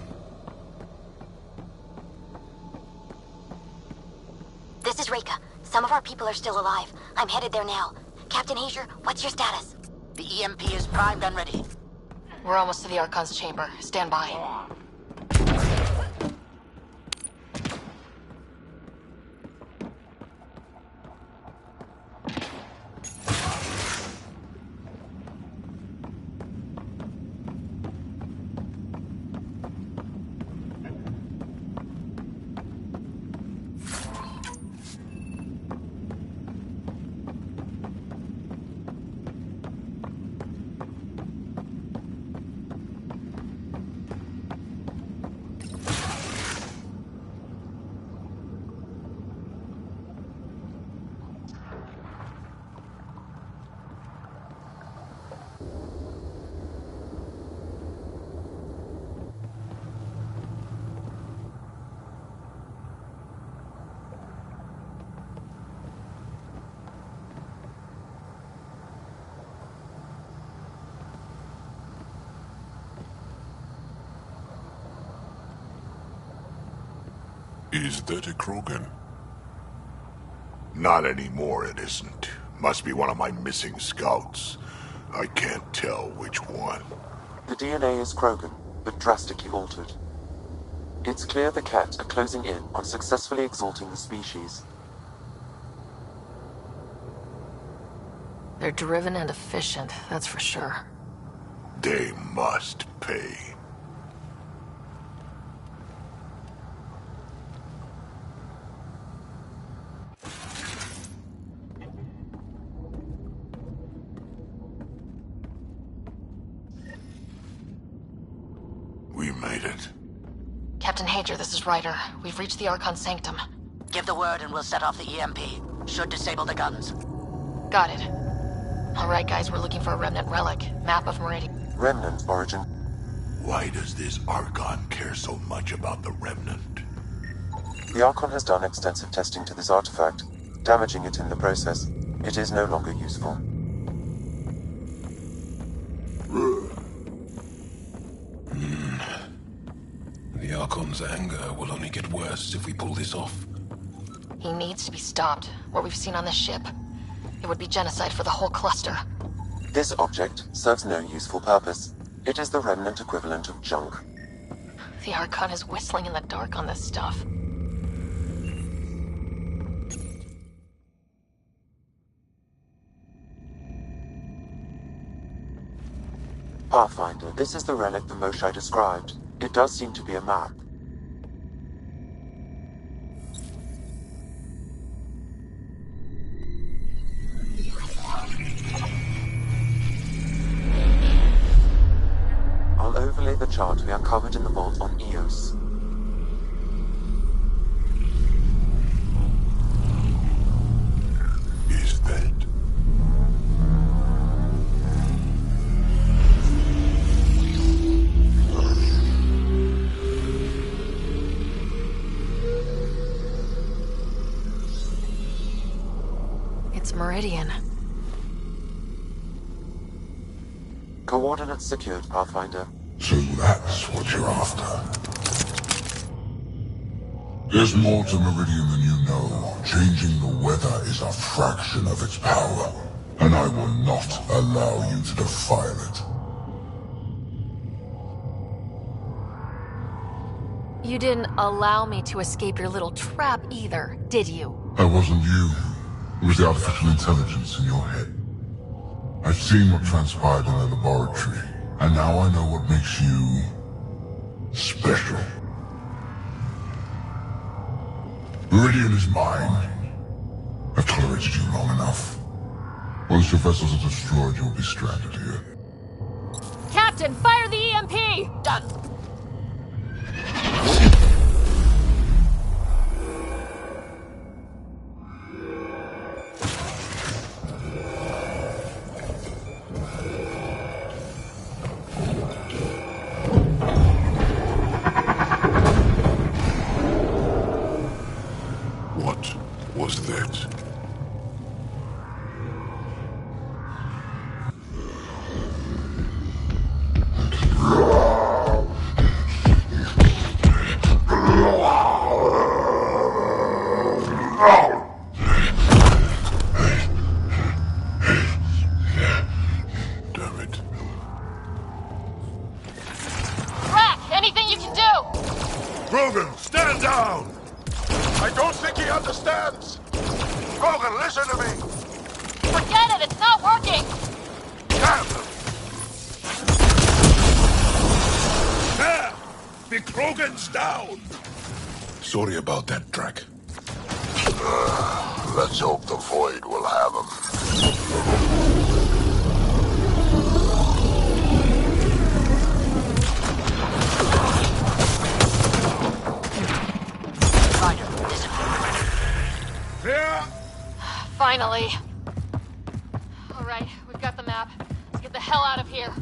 V: This is Reka. Some of our people are still alive. I'm headed there now. Captain Hazier, what's your status?
U: The EMP is primed and ready.
F: We're almost to the Archon's chamber. Stand by.
G: Is that a Krogan? Not anymore, it isn't. Must be one of my missing scouts. I can't tell which one.
P: The DNA is Krogan, but drastically altered. It's clear the Ket are closing in on successfully exalting the species.
F: They're driven and efficient, that's for sure.
G: They must pay. We made it.
F: Captain Hager, this is Ryder. We've reached the Archon Sanctum.
U: Give the word and we'll set off the EMP. Should disable the guns.
F: Got it. Alright guys, we're looking for a Remnant relic. Map of Meridian.
P: Remnant origin.
G: Why does this Archon care so much about the Remnant?
P: The Archon has done extensive testing to this artifact, damaging it in the process. It is no longer useful.
R: The Archon's anger will only get worse if we pull this off.
F: He needs to be stopped. What we've seen on this ship. It would be genocide for the whole cluster.
P: This object serves no useful purpose. It is the Remnant equivalent of junk.
F: The Archon is whistling in the dark on this stuff.
P: Pathfinder, this is the relic the Moshae described. It does seem to be a map. I'll overlay the chart we uncovered in the vault on Eos.
G: Is that?
F: It's Meridian.
P: Coordinates secured, Pathfinder.
N: So that's what you're after. There's more to Meridian than you know. Changing the weather is a fraction of its power, and I will not allow you to defile it.
F: You didn't allow me to escape your little trap either, did you?
N: That wasn't you. It was the artificial intelligence in your head. I've seen what transpired in the laboratory, and now I know what makes you special. Meridian is mine. I've tolerated you long enough. Once your vessels are destroyed, you'll be stranded here.
F: Captain, fire the EMP!
U: Done.
G: What was that? Damn it.
F: Rack, anything you can do!
G: Krogan, stand down! I don't think he understands! Krogan, listen to me!
F: Forget it, it's not working!
G: Damn them! There! The Krogan's down!
R: Sorry about that, Drac.
N: Let's hope the Void will have him.
G: Here!
F: Finally. Alright, we've got the map. Let's get the hell out of here.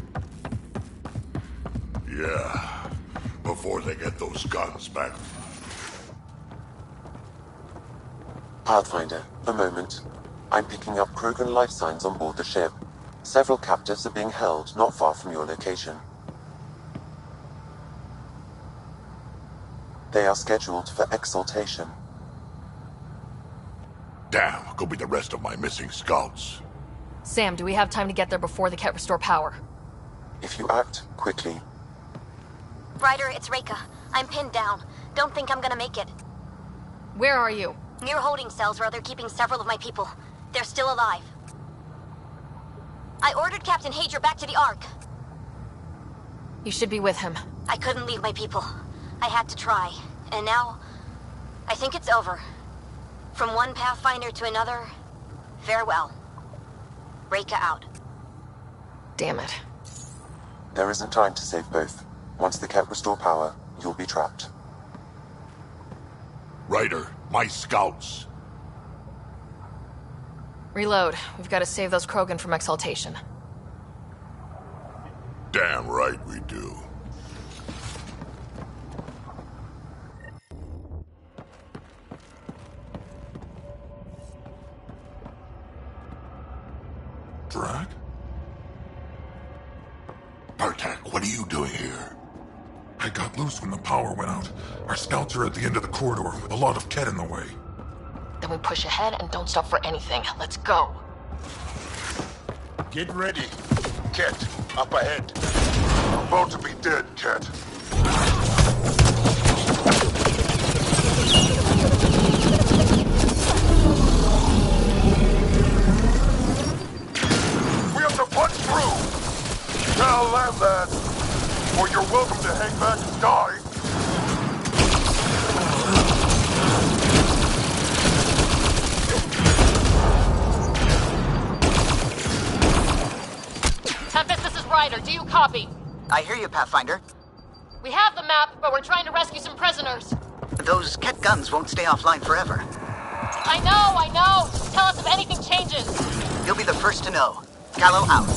G: Yeah, before they get those guns back.
P: Pathfinder, a moment. I'm picking up Krogan life signs on board the ship. Several captives are being held not far from your location. They are scheduled for exaltation.
G: Damn, go be the rest of my missing scouts.
F: Sam, do we have time to get there before the Ket restore power?
P: If you act quickly.
V: Ryder, it's Reika. I'm pinned down. Don't think I'm gonna make it.
F: Where are you?
V: Near holding cells where they're keeping several of my people. They're still alive. I ordered Captain Hager back to the Ark.
F: You should be with him.
V: I couldn't leave my people. I had to try. And now, I think it's over. From one Pathfinder to another, farewell. Reika out.
F: Damn it.
P: There isn't time to save both. Once the Ket restore power, you'll be trapped.
G: Ryder, my scouts.
F: Reload. We've got to save those Krogan from exaltation.
G: Damn right we do.
N: Drack? Bartek, what are you doing here?
H: I got loose when the power went out. Our scouts are at the end of the corridor with a lot of Ket in the way.
F: Then we push ahead and don't stop for anything. Let's go.
G: Get ready. Ket, up ahead.
N: About to be dead, Ket.
G: We have to punch through. Now land that, or you're welcome to hang back and die.
F: Tempest, this is Ryder. Do you copy?
D: I hear you, Pathfinder.
F: We have the map, but we're trying to rescue some prisoners.
D: Those Ket guns won't stay offline forever.
F: I know! Just tell us if anything changes.
D: You'll be the first to know. Callow out.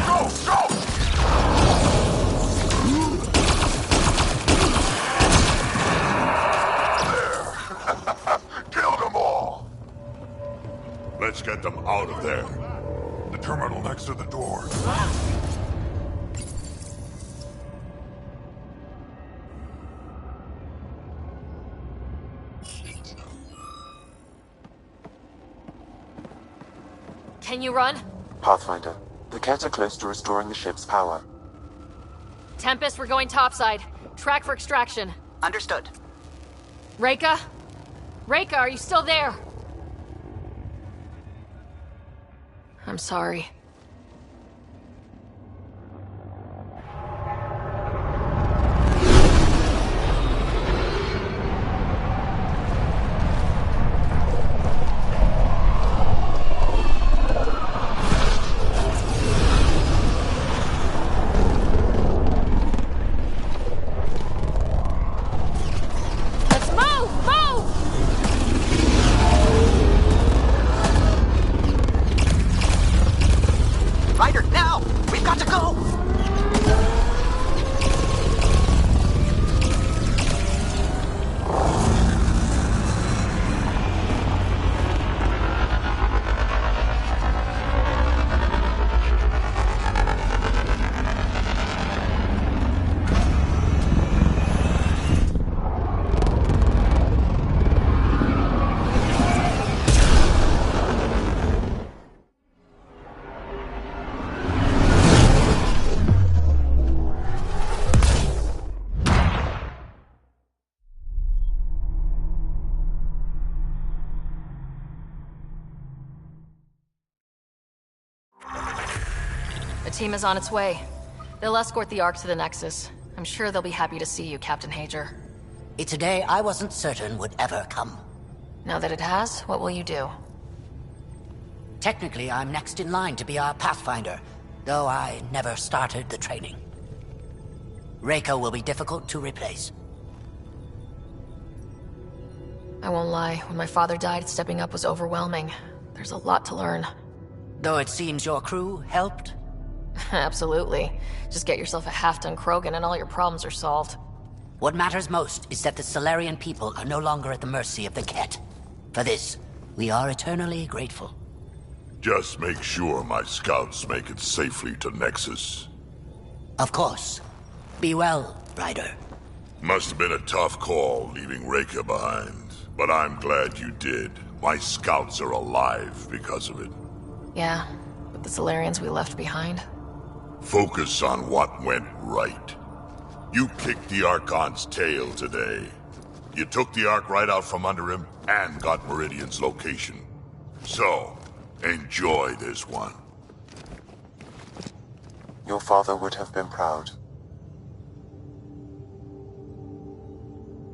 G: Go! Go! Kill them all! Let's get them out of there.
H: The terminal next to the door.
F: Can you run?
P: Pathfinder, the Ket are close to restoring the ship's power.
F: Tempest, we're going topside. Track for extraction.
D: Understood.
F: Reika? Reika, are you still there? I'm sorry. A team is on its way. They'll escort the Ark to the Nexus. I'm sure they'll be happy to see you, Captain Hager.
U: It's a day I wasn't certain would ever come.
F: Now that it has, what will you do?
U: Technically, I'm next in line to be our Pathfinder, though I never started the training. Reika will be difficult to replace.
F: I won't lie, when my father died, stepping up was overwhelming. There's a lot to learn.
U: Though it seems your crew helped?
F: Absolutely. Just get yourself a half-ton Krogan and all your problems are solved.
U: What matters most is that the Salarian people are no longer at the mercy of the Ket. For this, We are eternally grateful.
G: Just make sure my scouts make it safely to Nexus.
U: Of course. Be well, Ryder.
G: Must have been a tough call leaving Reka behind, but I'm glad you did. My scouts are alive because of it.
F: Yeah, but the Solarians we left behind.
G: Focus on what went right. You kicked the Archon's tail today. You took the Ark right out from under him and got Meridian's location. So, enjoy this one.
P: Your father would have been proud.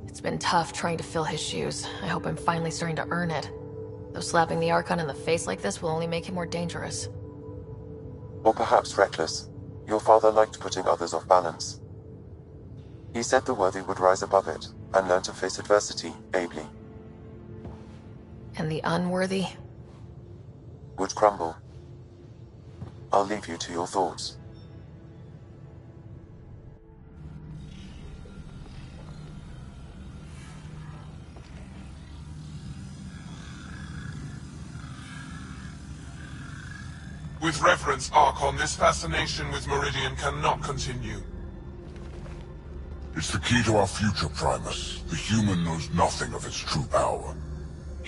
F: It's been tough trying to fill his shoes. I hope I'm finally starting to earn it. Though slapping the Archon in the face like this will only make him more dangerous.
P: Or perhaps reckless. Your father liked putting others off balance. He said the worthy would rise above it, and learn to face adversity ably.
F: And the unworthy?
P: Would crumble. I'll leave you to your thoughts.
H: With reverence, Archon, this fascination with Meridian cannot continue.
N: It's the key to our future, Primus. The human knows nothing of its true power.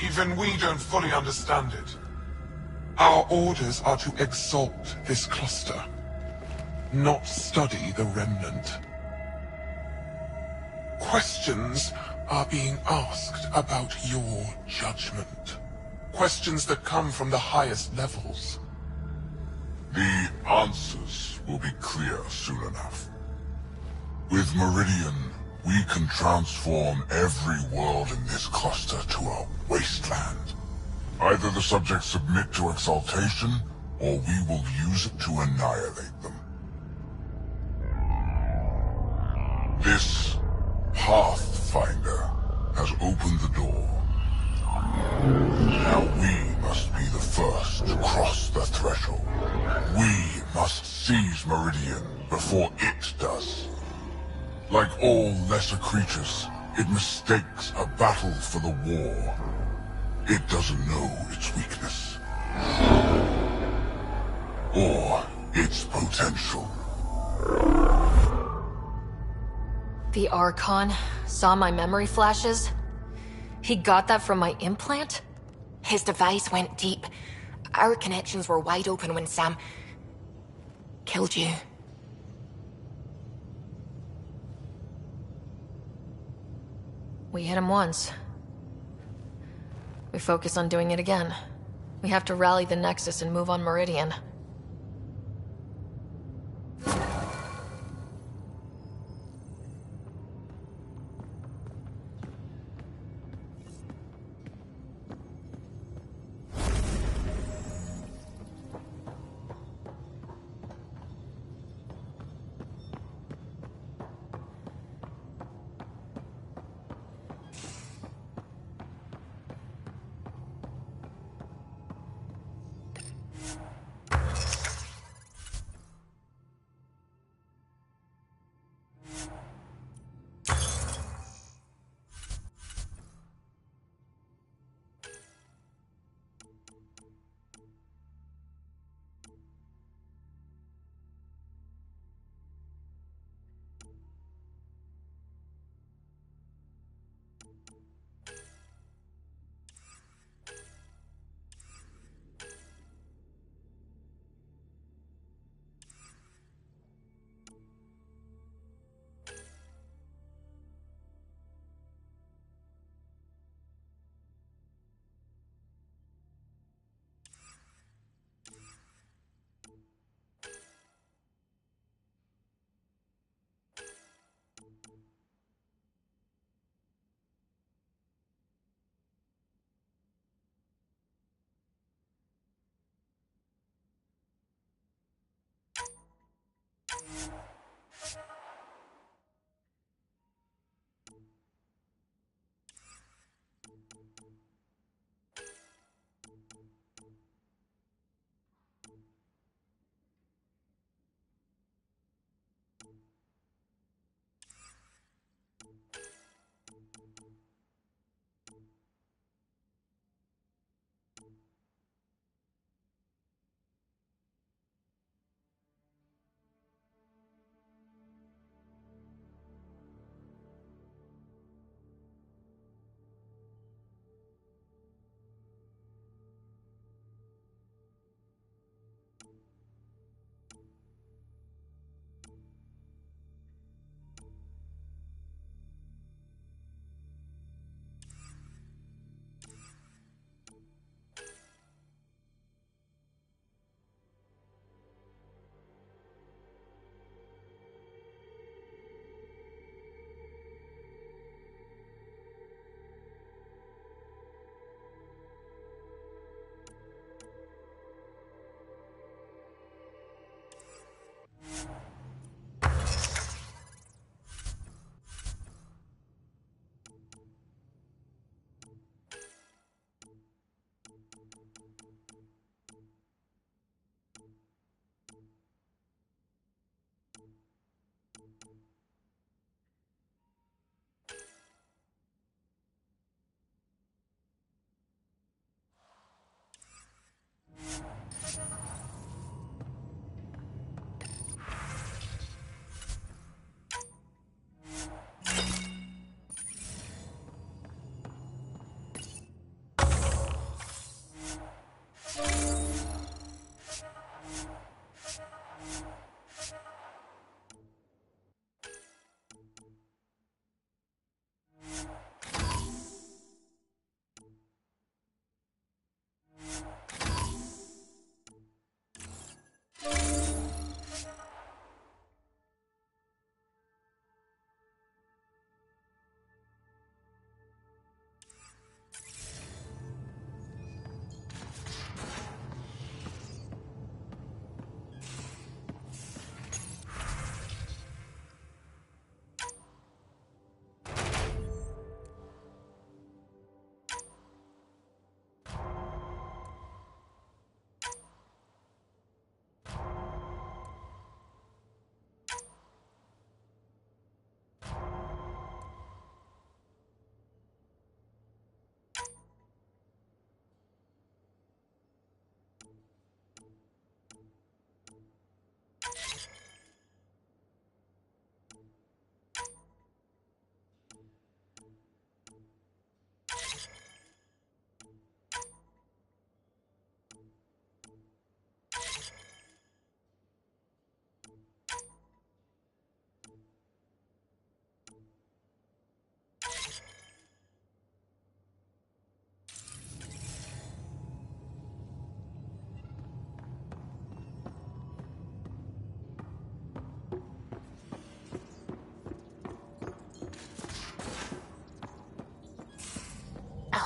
H: Even we don't fully understand it. Our orders are to exalt this cluster, not study the remnant. Questions are being asked about your judgment. Questions that come from the highest levels.
N: The answers will be clear soon enough. With Meridian, we can transform every world in this cluster to a wasteland. Either the subjects submit to exaltation, or we will use it to annihilate them. This Pathfinder has opened the door. Now we must be the first to cross the threshold. We must seize Meridian before it does. Like all lesser creatures, it mistakes a battle for the war. It doesn't know its weakness. Or its potential.
F: The Archon saw my memory flashes? He got that from my implant?
J: His device went deep. Our connections were wide open when Sam killed you.
F: We hit him once. We focus on doing it again. We have to rally the Nexus and move on Meridian.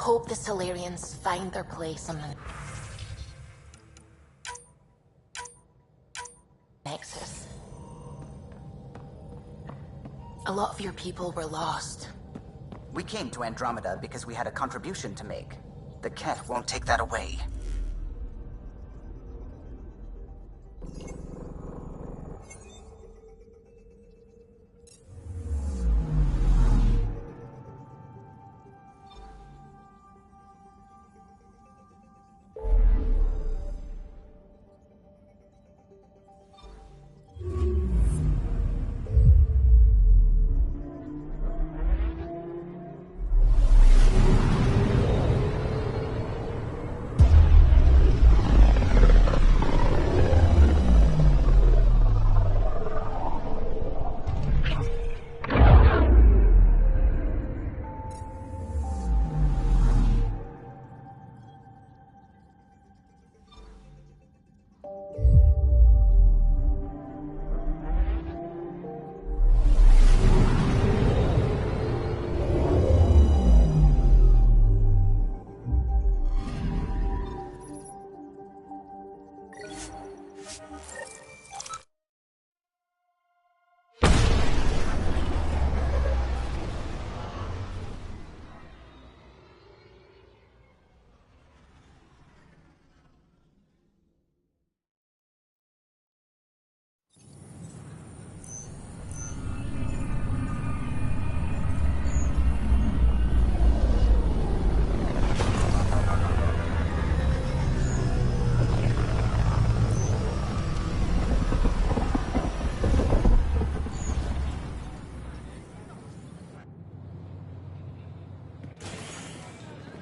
J: hope the Solarians find their place on the Nexus. A lot of your people were lost.
D: We came to Andromeda because we had a contribution to make. The Ket won't take that away.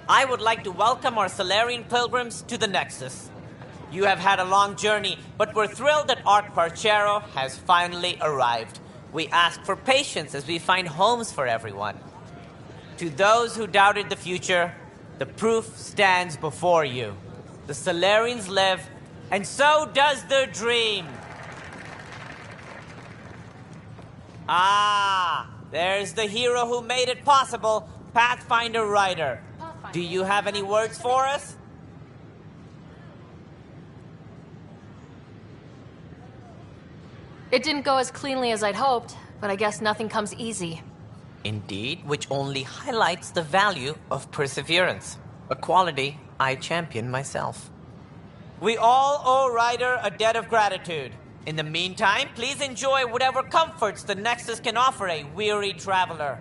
I: I would like to welcome our Solarian pilgrims to the Nexus. You have had a long journey, but we're thrilled that Ark Parchero has finally arrived. We ask for patience as we find homes for everyone. To those who doubted the future, the proof stands before you. The Solarians live, and so does their dream. Ah, there's the hero who made it possible, Pathfinder Ryder. Do you have any words for us?
F: It didn't go as cleanly as I'd hoped, but I guess nothing comes easy.
I: Indeed, which only highlights the value of perseverance, a quality I champion myself. We all owe Ryder a debt of gratitude. In the meantime, please enjoy whatever comforts the Nexus can offer a weary traveler.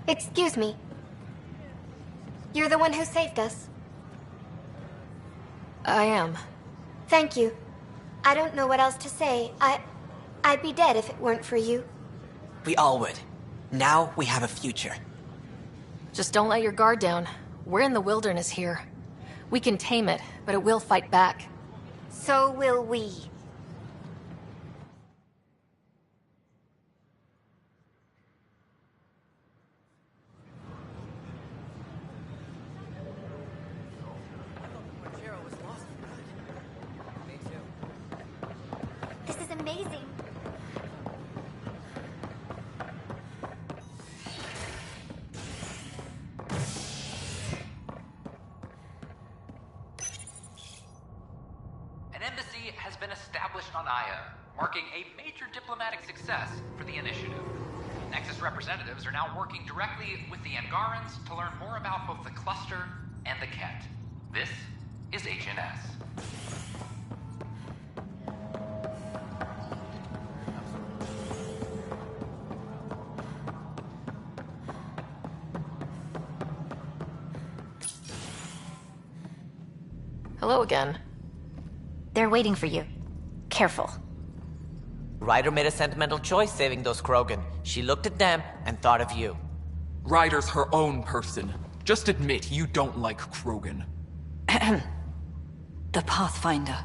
V: Excuse me. You're the one who saved us.
F: I am.
V: Thank you. I don't know what else to say. I'd be dead if it weren't for you.
K: We all would. Now we have a future.
F: Just don't let your guard down. We're in the wilderness here. We can tame it, but it will fight back.
V: So will we. This is amazing.
C: An embassy has been established on Aya, marking a major diplomatic success for the initiative. Nexus representatives are now working directly with the Angarans to learn more about both the cluster and the Ket. This is HNS.
F: Hello again.
A: They're waiting for you. Careful.
I: Ryder made a sentimental choice saving those Krogan. She looked at them and thought of you.
M: Ryder's her own person. Just admit you don't like Krogan.
A: The Pathfinder.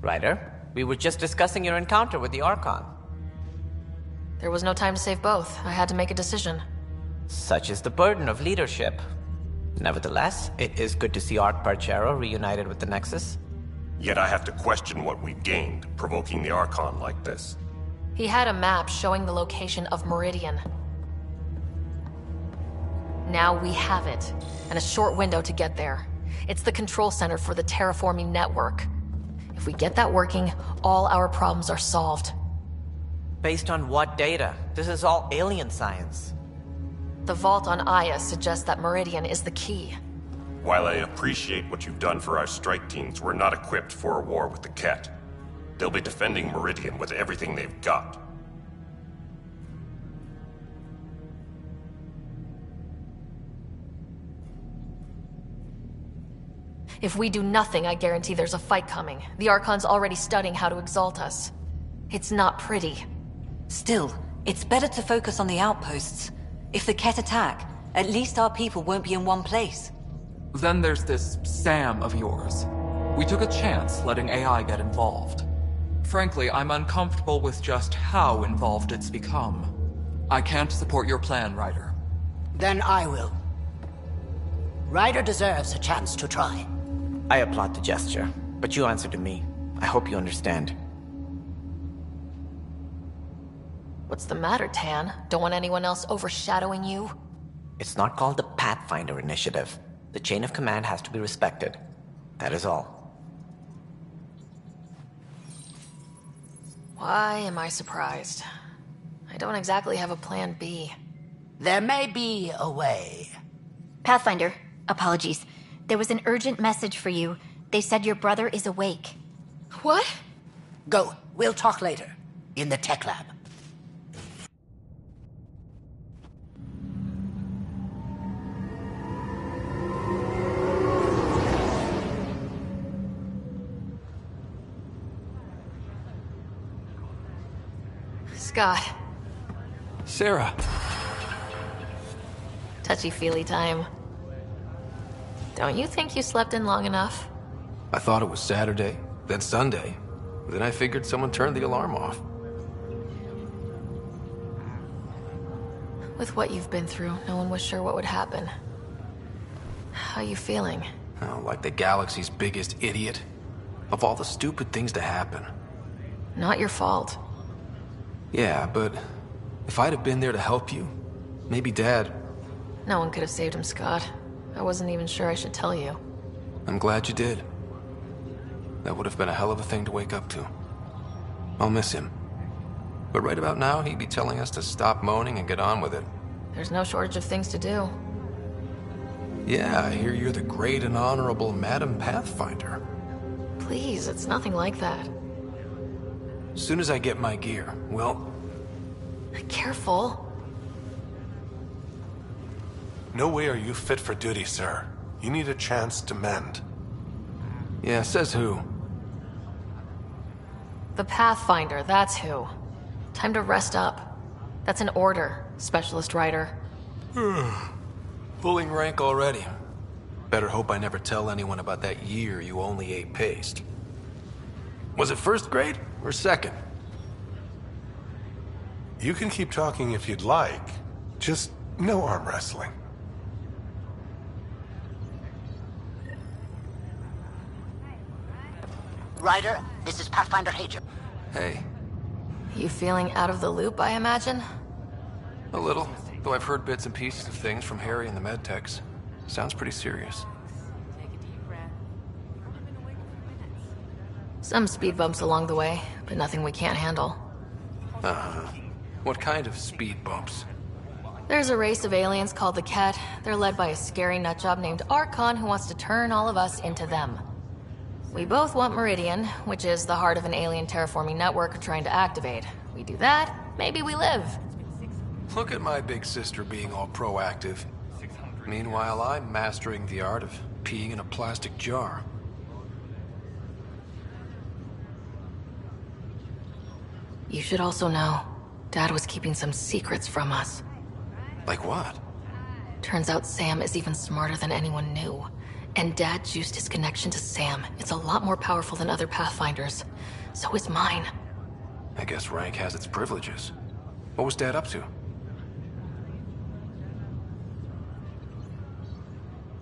I: Ryder, we were just discussing your encounter with the Archon.
F: There was no time to save both. I had to make a decision.
I: Such is the burden of leadership. Nevertheless, it is good to see Ark Parchero reunited with the Nexus.
E: Yet I have to question what we've gained, provoking the Archon like this.
F: He had a map showing the location of Meridian. Now we have it, and a short window to get there. It's the control center for the terraforming network. If we get that working, all our problems are solved.
I: Based on what data? This is all alien science.
F: The vault on Aya suggests that Meridian is the key.
E: While I appreciate what you've done for our strike teams, we're not equipped for a war with the Ket. They'll be defending Meridian with everything they've got.
F: If we do nothing, I guarantee there's a fight coming. The Archon's already studying how to exalt us. It's not pretty.
O: Still, it's better to focus on the outposts. If the Ket attack, at least our people won't be in one place.
M: Then there's this Sam of yours. We took a chance letting AI get involved. Frankly, I'm uncomfortable with just how involved it's become. I can't support your plan, Ryder.
S: Then I will. Ryder deserves a chance to try.
I: I applaud the gesture, but you answer to me. I hope you understand.
F: What's the matter, Tan? Don't want anyone else overshadowing you?
I: It's not called the Pathfinder Initiative. The chain of command has to be respected. That is all.
F: Why am I surprised? I don't exactly have a plan B.
S: There may be a way.
A: Pathfinder, apologies. There was an urgent message for you. They said your brother is awake.
F: What?
S: Go. We'll talk later. In the tech lab.
F: Scott.
R: Sarah.
F: Touchy-feely time. Don't you think you slept in long enough?
R: I thought it was Saturday, then Sunday. Then I figured someone turned the alarm off.
F: With what you've been through, no one was sure what would happen. How you feeling?
R: Oh, like the galaxy's biggest idiot. Of all the stupid things to happen.
F: Not your fault.
R: Yeah, but if I'd have been there to help you, maybe Dad...
F: No one could have saved him, Scott. I wasn't even sure I should tell you.
R: I'm glad you did. That would have been a hell of a thing to wake up to. I'll miss him. But right about now, he'd be telling us to stop moaning and get on with it.
F: There's no shortage of things to do.
R: Yeah, I hear you're the great and honorable Madam Pathfinder.
F: Please, it's nothing like that.
R: As soon as I get my gear, well...
F: Careful.
W: No way are you fit for duty, sir. You need a chance to mend.
R: Yeah, says who?
F: The Pathfinder, that's who. Time to rest up. That's an order, Specialist Ryder.
R: Pulling rank already. Better hope I never tell anyone about that year you only ate paste. Was it first grade or second?
W: You can keep talking if you'd like. Just no arm wrestling.
S: Ryder, this is Pathfinder Hager.
R: Hey.
F: You feeling out of the loop, I imagine?
R: A little, though I've heard bits and pieces of things from Harry and the medtechs. Sounds pretty serious.
F: Some speed bumps along the way, but nothing we can't handle.
R: Uh-huh. What kind of speed bumps?
F: There's a race of aliens called the Ket. They're led by a scary nutjob named Archon who wants to turn all of us into them. We both want Meridian, which is the heart of an alien terraforming network we're trying to activate. We do that, maybe we live.
R: Look at my big sister being all proactive. Meanwhile, I'm mastering the art of peeing in a plastic jar.
F: You should also know, Dad was keeping some secrets from us.
R: Like what?
F: Turns out Sam is even smarter than anyone knew. And Dad juiced his connection to Sam. It's a lot more powerful than other Pathfinders. So is mine.
R: I guess rank has its privileges. What was Dad up to?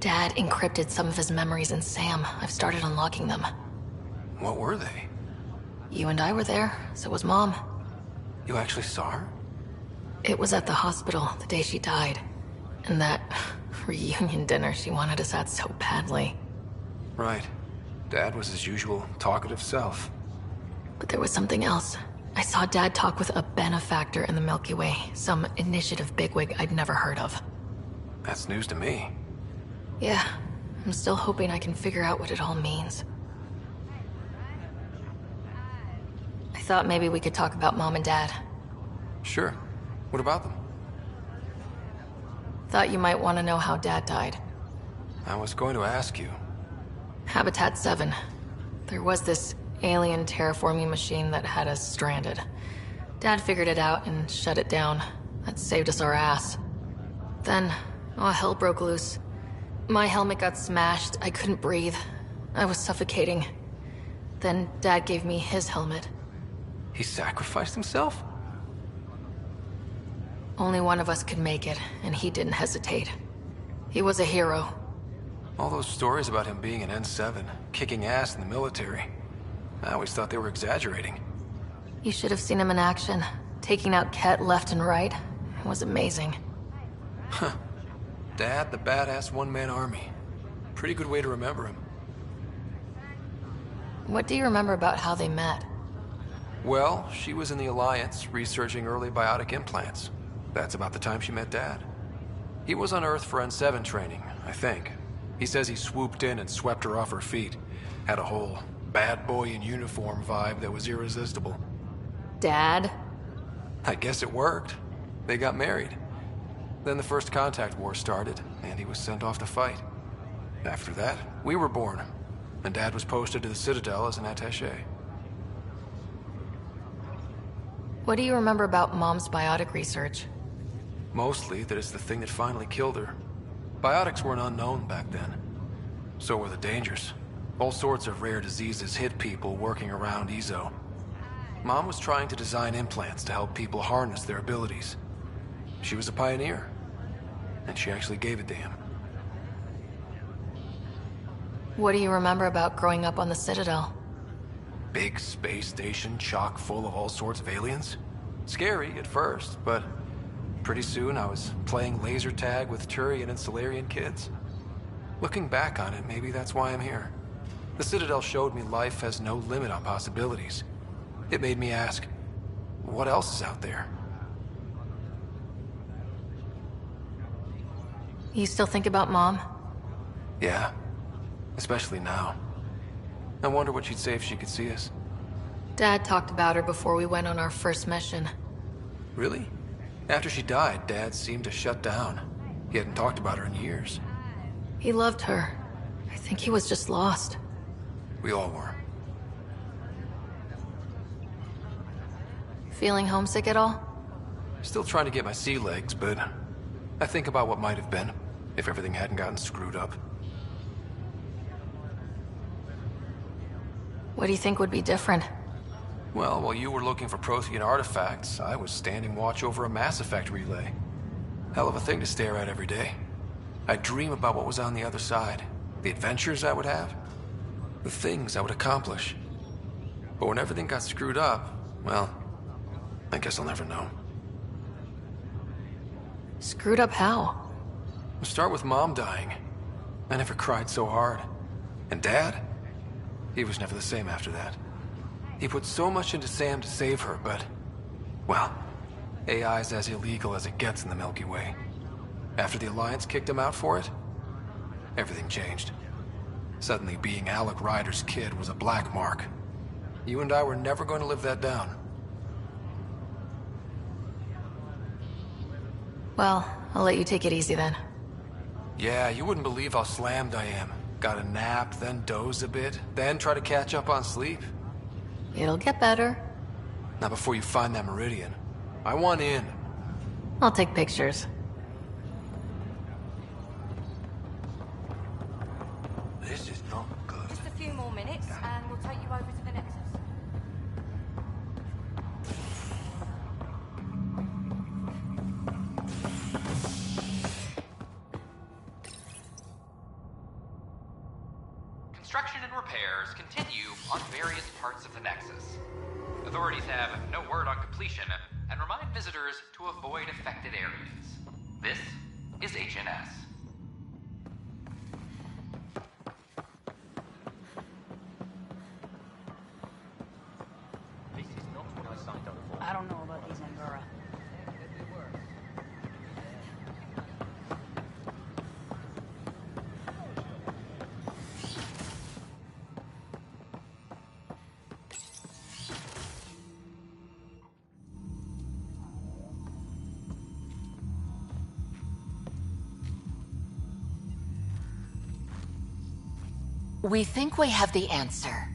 F: Dad encrypted some of his memories in Sam. I've started unlocking them.
R: What were they?
F: You and I were there, so was Mom.
R: You actually saw her?
F: It was at the hospital, the day she died. And that reunion dinner she wanted us at so badly.
R: Right. Dad was his usual talkative self.
F: But there was something else. I saw Dad talk with a benefactor in the Milky Way, some initiative bigwig I'd never heard of.
R: That's news to me.
F: Yeah, I'm still hoping I can figure out what it all means. I thought maybe we could talk about Mom and Dad.
R: Sure. What about them?
F: Thought you might want to know how Dad died.
R: I was going to ask you.
F: Habitat 7. There was this alien terraforming machine that had us stranded. Dad figured it out and shut it down. That saved us our ass. Then, hell broke loose. My helmet got smashed. I couldn't breathe. I was suffocating. Then Dad gave me his helmet.
R: He sacrificed himself?
F: Only one of us could make it, and he didn't hesitate. He was a hero.
R: All those stories about him being an N7, kicking ass in the military. I always thought they were exaggerating.
F: You should have seen him in action, taking out Ket left and right. It was amazing.
R: Huh. Dad, the badass one-man army. Pretty good way to remember him.
F: What do you remember about how they met?
R: Well, she was in the Alliance, researching early biotic implants. That's about the time she met Dad. He was on Earth for N7 training, I think. He says he swooped in and swept her off her feet. Had a whole bad boy in uniform vibe that was irresistible.
F: Dad?
R: I guess it worked. They got married. Then the First Contact War started, and he was sent off to fight. After that, we were born, and Dad was posted to the Citadel as an attaché.
F: What do you remember about Mom's biotic research?
R: Mostly that it's the thing that finally killed her. Biotics weren't unknown back then. So were the dangers. All sorts of rare diseases hit people working around EZO. Mom was trying to design implants to help people harness their abilities. She was a pioneer, and she actually gave it to him.
F: What do you remember about growing up on the Citadel?
R: Big space station chock full of all sorts of aliens. Scary at first, but pretty soon I was playing laser tag with Turian and Solarian kids. Looking back on it, maybe that's why I'm here. The Citadel showed me life has no limit on possibilities. It made me ask, what else is out there?
F: You still think about Mom?
R: Yeah, especially now. I wonder what she'd say if she could see us.
F: Dad talked about her before we went on our first mission.
R: Really? After she died, Dad seemed to shut down. He hadn't talked about her in years.
F: He loved her. I think he was just lost.
R: We all were.
F: Feeling homesick at all?
R: Still trying to get my sea legs, but I think about what might have been if everything hadn't gotten screwed up.
F: What do you think would be different?
R: Well, while you were looking for Prothean artifacts, I was standing watch over a Mass Effect relay. Hell of a thing to stare at every day. I'd dream about what was on the other side, the adventures I would have, the things I would accomplish. But when everything got screwed up, well, I guess I'll never know.
F: Screwed up how?
R: We'll start with Mom dying. I never cried so hard. And Dad? He was never the same after that. He put so much into Sam to save her, but... well, AI's as illegal as it gets in the Milky Way. After the Alliance kicked him out for it, everything changed. Suddenly being Alec Ryder's kid was a black mark. You and I were never going to live that down.
F: Well, I'll let you take it easy then.
R: Yeah, you wouldn't believe how slammed I am. Got a nap, then doze a bit, then try to catch up on sleep.
F: It'll get better.
R: Not before you find that Meridian. I want in.
F: I'll take pictures.
R: This is not good.
B: Just a few more minutes, and we'll take you over to the Nexus.
C: Construction and repairs continue on various parts of the Nexus. Authorities have no word on completion and remind visitors to avoid affected areas. This is HNS.
U: I don't know about these Angora.
L: We think we have the answer.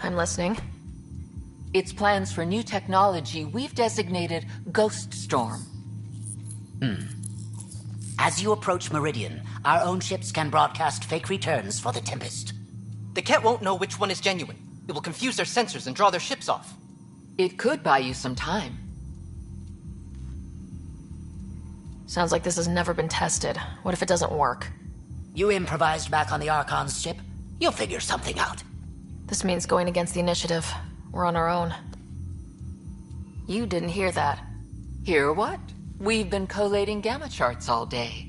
F: I'm listening.
L: It's plans for new technology we've designated Ghost Storm.
U: As you approach Meridian, our own ships can broadcast fake returns for the Tempest.
K: The Ket won't know which one is genuine. It will confuse their sensors and draw their ships off.
L: It could buy you some time.
F: Sounds like this has never been tested. What if it doesn't work?
U: You improvised back on the Archon's ship. You'll figure something out.
F: This means going against the initiative. We're on our own. You didn't hear that.
L: Hear what? We've been collating gamma charts all day.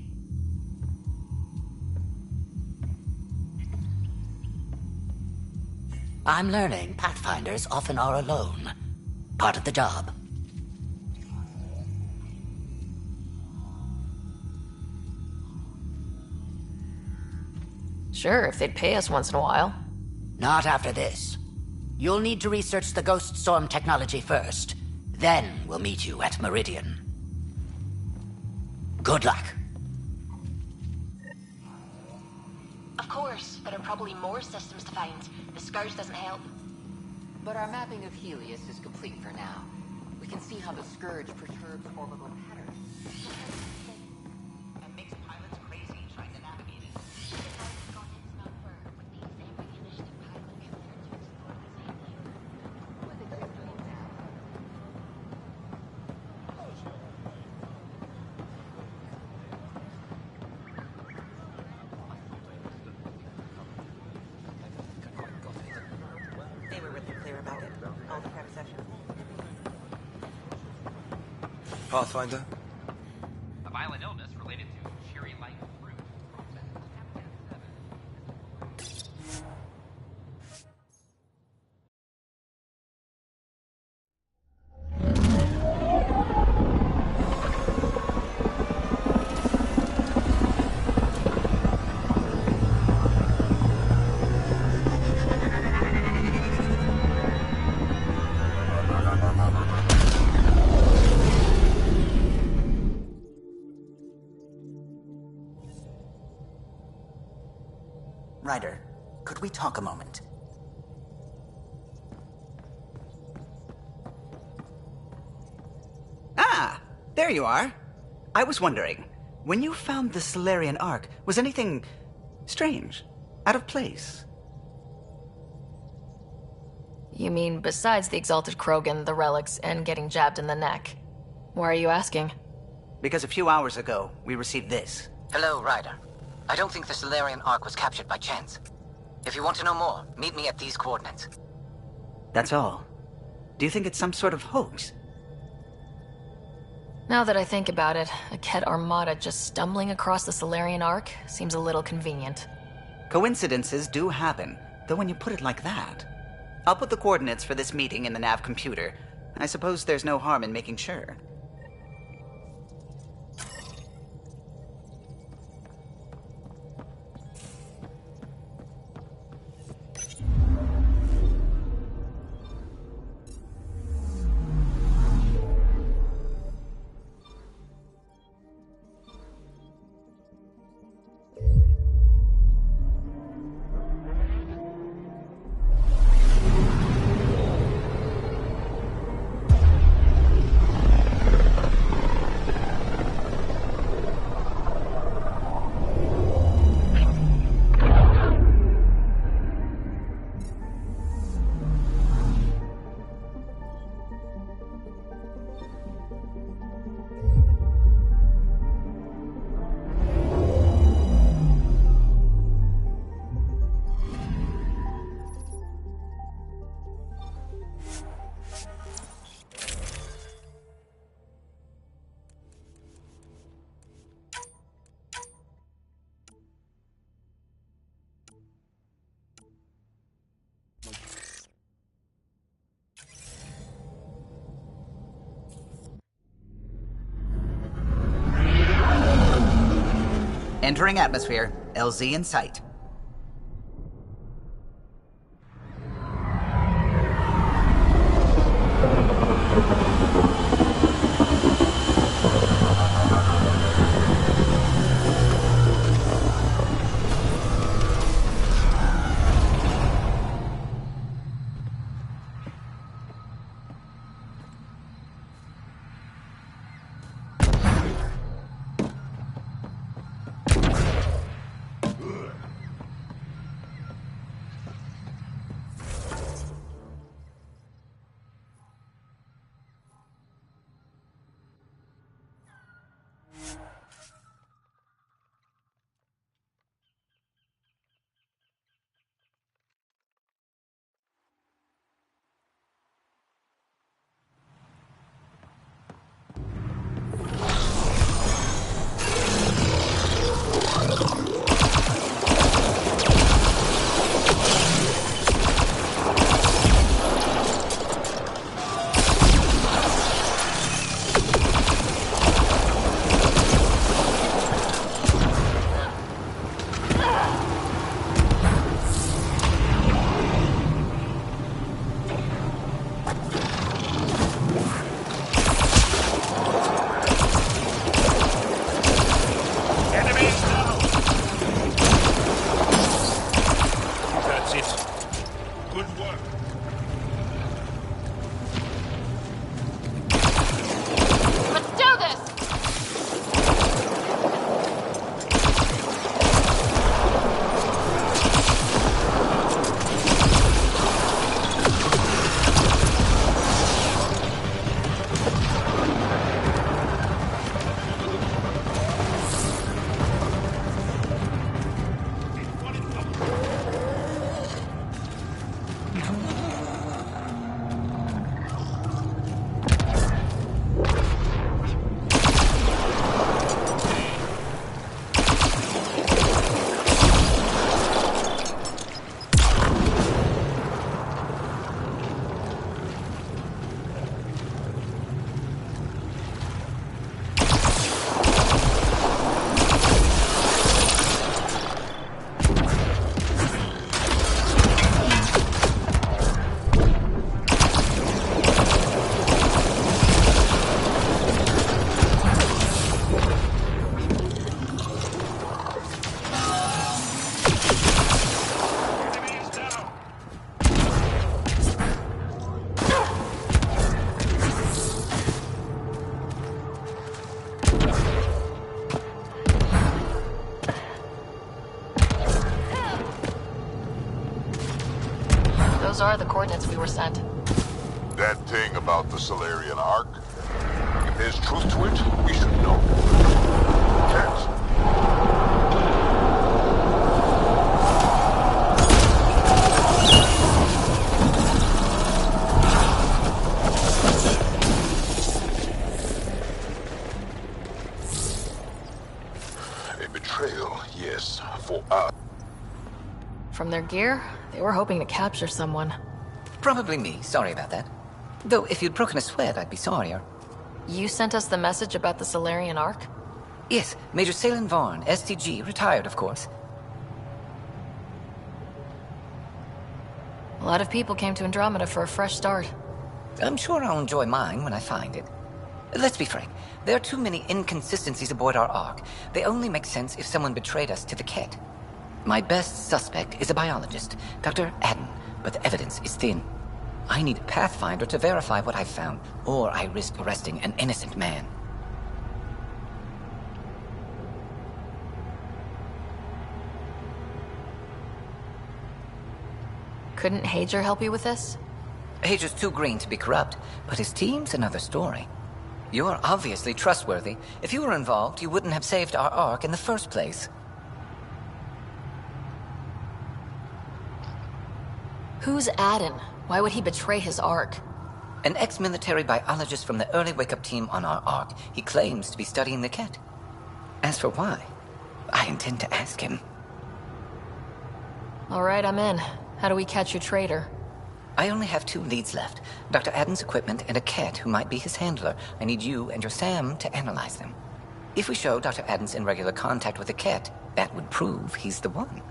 U: I'm learning Pathfinders often are alone. Part of the job.
F: Sure, if they'd pay us once in a while.
U: Not after this. You'll need to research the Ghost Storm technology first. Then we'll meet you at Meridian. Good luck.
J: Of course, there are probably more systems to find. The Scourge doesn't help.
L: But our mapping of Helios is complete for now. We can see how the Scourge perturbs orbital patterns.
U: And makes pilots crazy trying to navigate it.
D: They were really clear about it. All the prep sessions.
Q: Pathfinder?
C: A violent illness related to cherry-like fruit.
D: Ryder, could we talk a moment? Ah, there you are. I was wondering, when you found the Solarian Ark, was anything strange, out of place?
F: You mean besides the Exalted Krogan, the relics, and getting jabbed in the neck? Why are you asking?
D: Because a few hours ago, we received this.
U: Hello, Ryder. I don't think the Solarian Ark was captured by chance. If you want to know more, meet me at these coordinates.
D: That's all. Do you think it's some sort of hoax?
F: Now that I think about it, a Ket armada just stumbling across the Solarian Ark seems a little convenient.
D: Coincidences do happen, though when you put it like that. I'll put the coordinates for this meeting in the nav computer. I suppose there's no harm in making sure. Entering atmosphere. LZ in sight.
F: Those are the coordinates we were sent.
N: That thing about the Solarian Ark? If there's truth to it, we should know. Cat. A betrayal, yes, for us.
F: From their gear, they were hoping to capture someone.
G: Probably me. Sorry about that. Though, if you'd broken a sweat, I'd be sorrier.
F: You sent us the message about the Solarian Ark?
G: Yes, Major Salen Vaughn, STG, retired, of course.
F: A lot of people came to Andromeda for a fresh start.
G: I'm sure I'll enjoy mine when I find it. Let's be frank. There are too many inconsistencies aboard our Ark. They only make sense if someone betrayed us to the Ket. My best suspect is a biologist, Dr. Adden, but the evidence is thin. I need a Pathfinder to verify what I've found, or I risk arresting an innocent man.
F: Couldn't Hager help you with this?
G: Hager's too green to be corrupt, but his team's another story. You're obviously trustworthy. If you were involved, you wouldn't have saved our Ark in the first place.
F: Who's Adden? Why would he betray his Ark?
G: An ex-military biologist from the early wake-up team on our Ark. He claims to be studying the Ket. As for why, I intend to ask him.
F: All right, I'm in. How do we catch your traitor?
G: I only have 2 leads left. Dr. Adden's equipment and a Ket who might be his handler. I need you and your Sam to analyze them. If we show Dr. Adams in regular contact with the Ket, that would prove he's the one.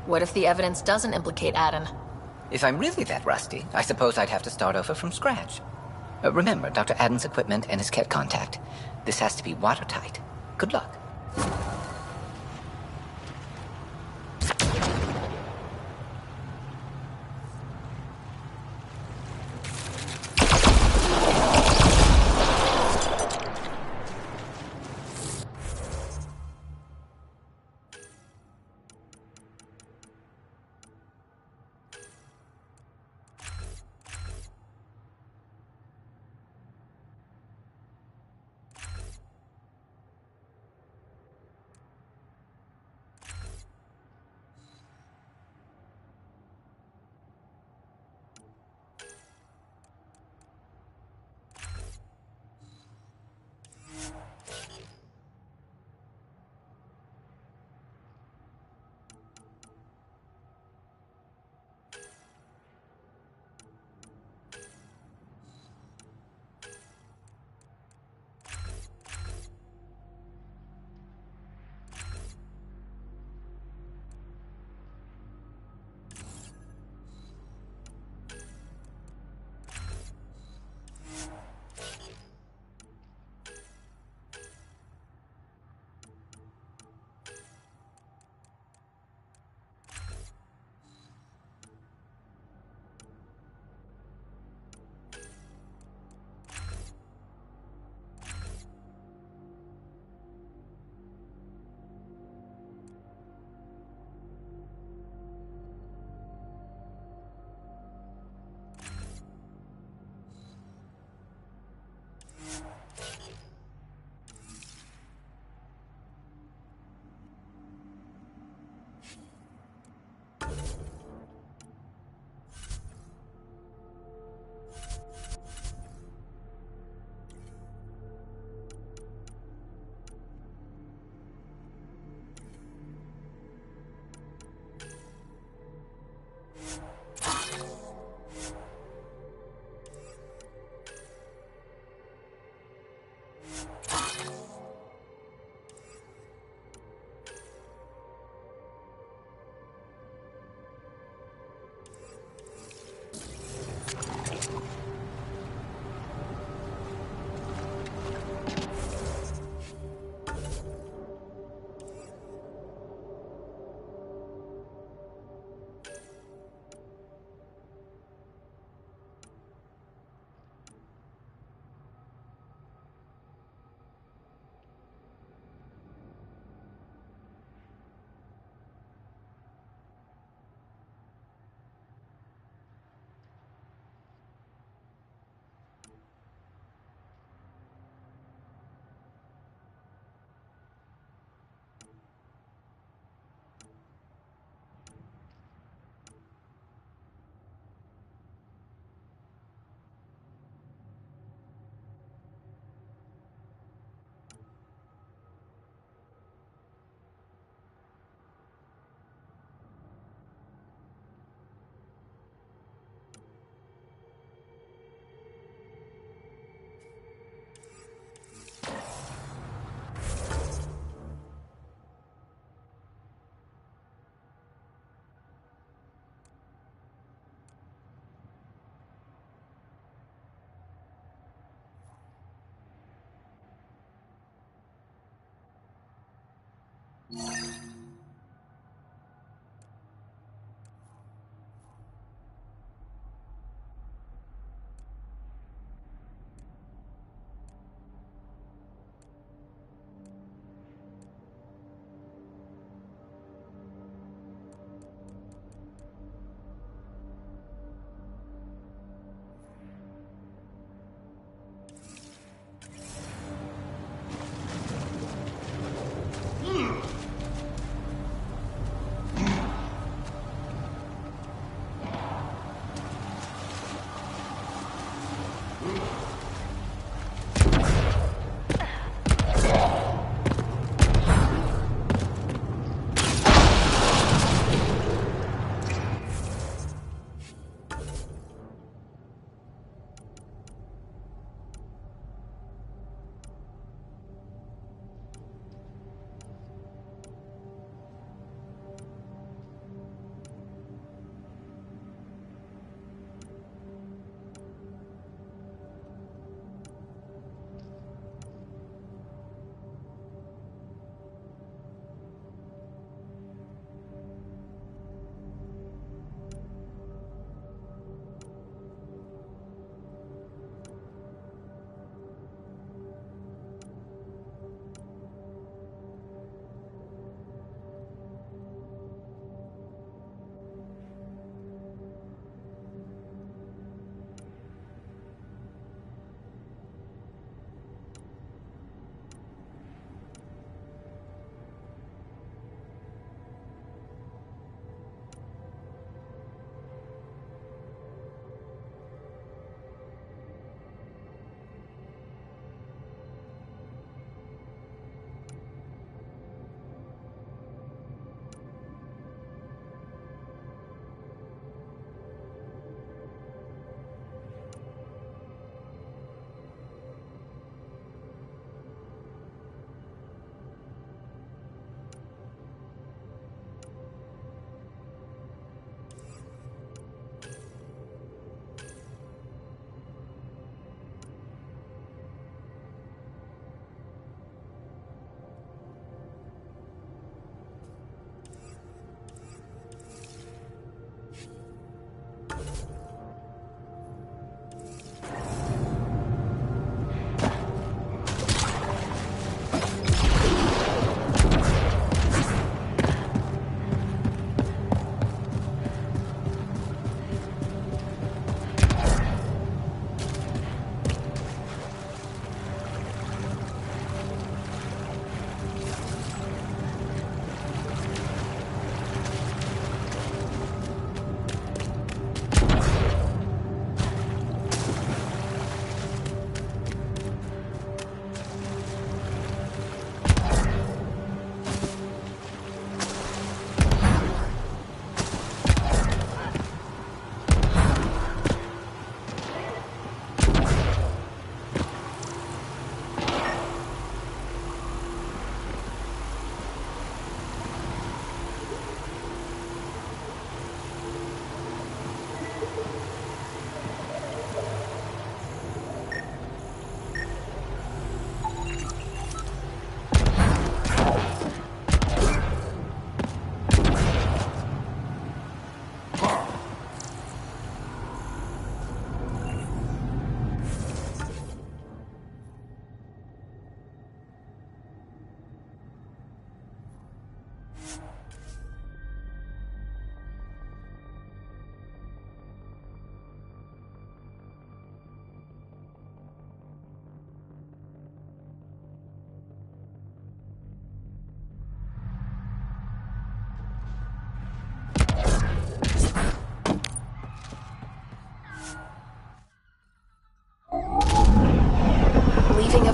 F: What if the evidence doesn't implicate Aden?
G: If I'm really that rusty, I suppose I'd have to start over from scratch. Remember Dr. Adams' equipment and his Ket contact. This has to be watertight. Good luck.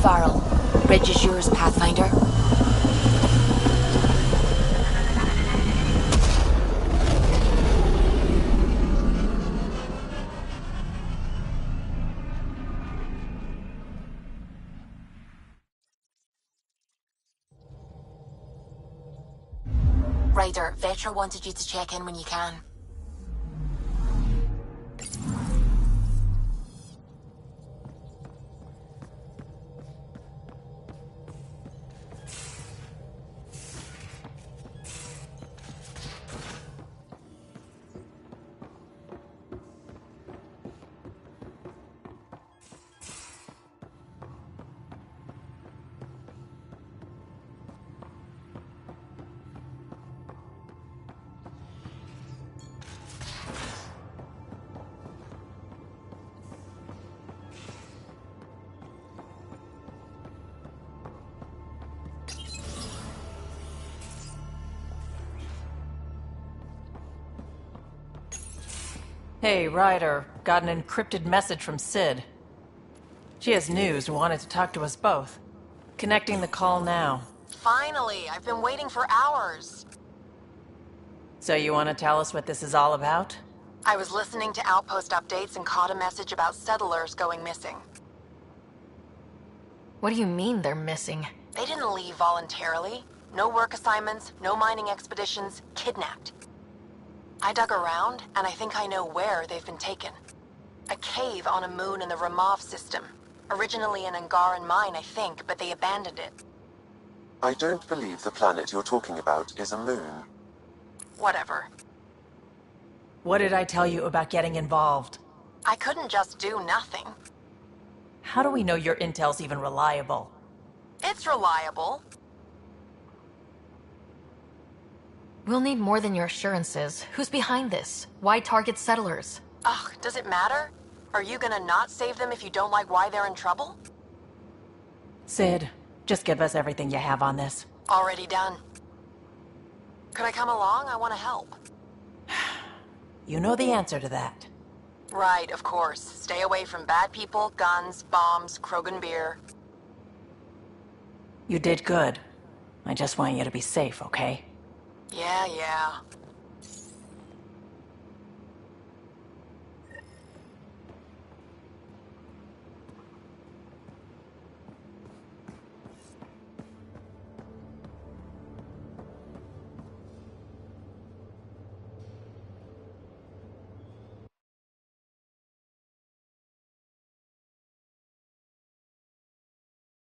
V: Varl. Bridge is yours, Pathfinder.
J: Ryder, Vetra wanted you to check in when you can.
H: Hey, Ryder. Got an encrypted message from Sid. She has news and wanted to talk to us both. Connecting the call now.
J: Finally! I've been waiting for hours!
H: So you want to tell us what this is all about?
J: I was listening to Outpost updates and caught a message about settlers going missing.
F: What do you mean they're missing?
J: They didn't leave voluntarily. No work assignments, no mining expeditions, kidnapped. I dug around, and I think I know where they've been taken. A cave on a moon in the Ramov system. Originally an Angaran mine, I think, but they abandoned it.
P: I don't believe the planet you're talking about is a moon.
J: Whatever.
H: What did I tell you about getting involved?
J: I couldn't just do nothing.
H: How do we know your intel's even reliable?
J: It's reliable.
F: We'll need more than your assurances. Who's behind this? Why target settlers?
J: Ugh, does it matter? Are you gonna not save them if you don't like why they're in trouble?
H: Sid, just give us everything you have on this.
J: Already done. Could I come along? I want to help.
H: You know the answer to that.
J: Right, of course. Stay away from bad people, guns, bombs, Krogan beer.
H: You did good. I just want you to be safe, okay?
J: Yeah.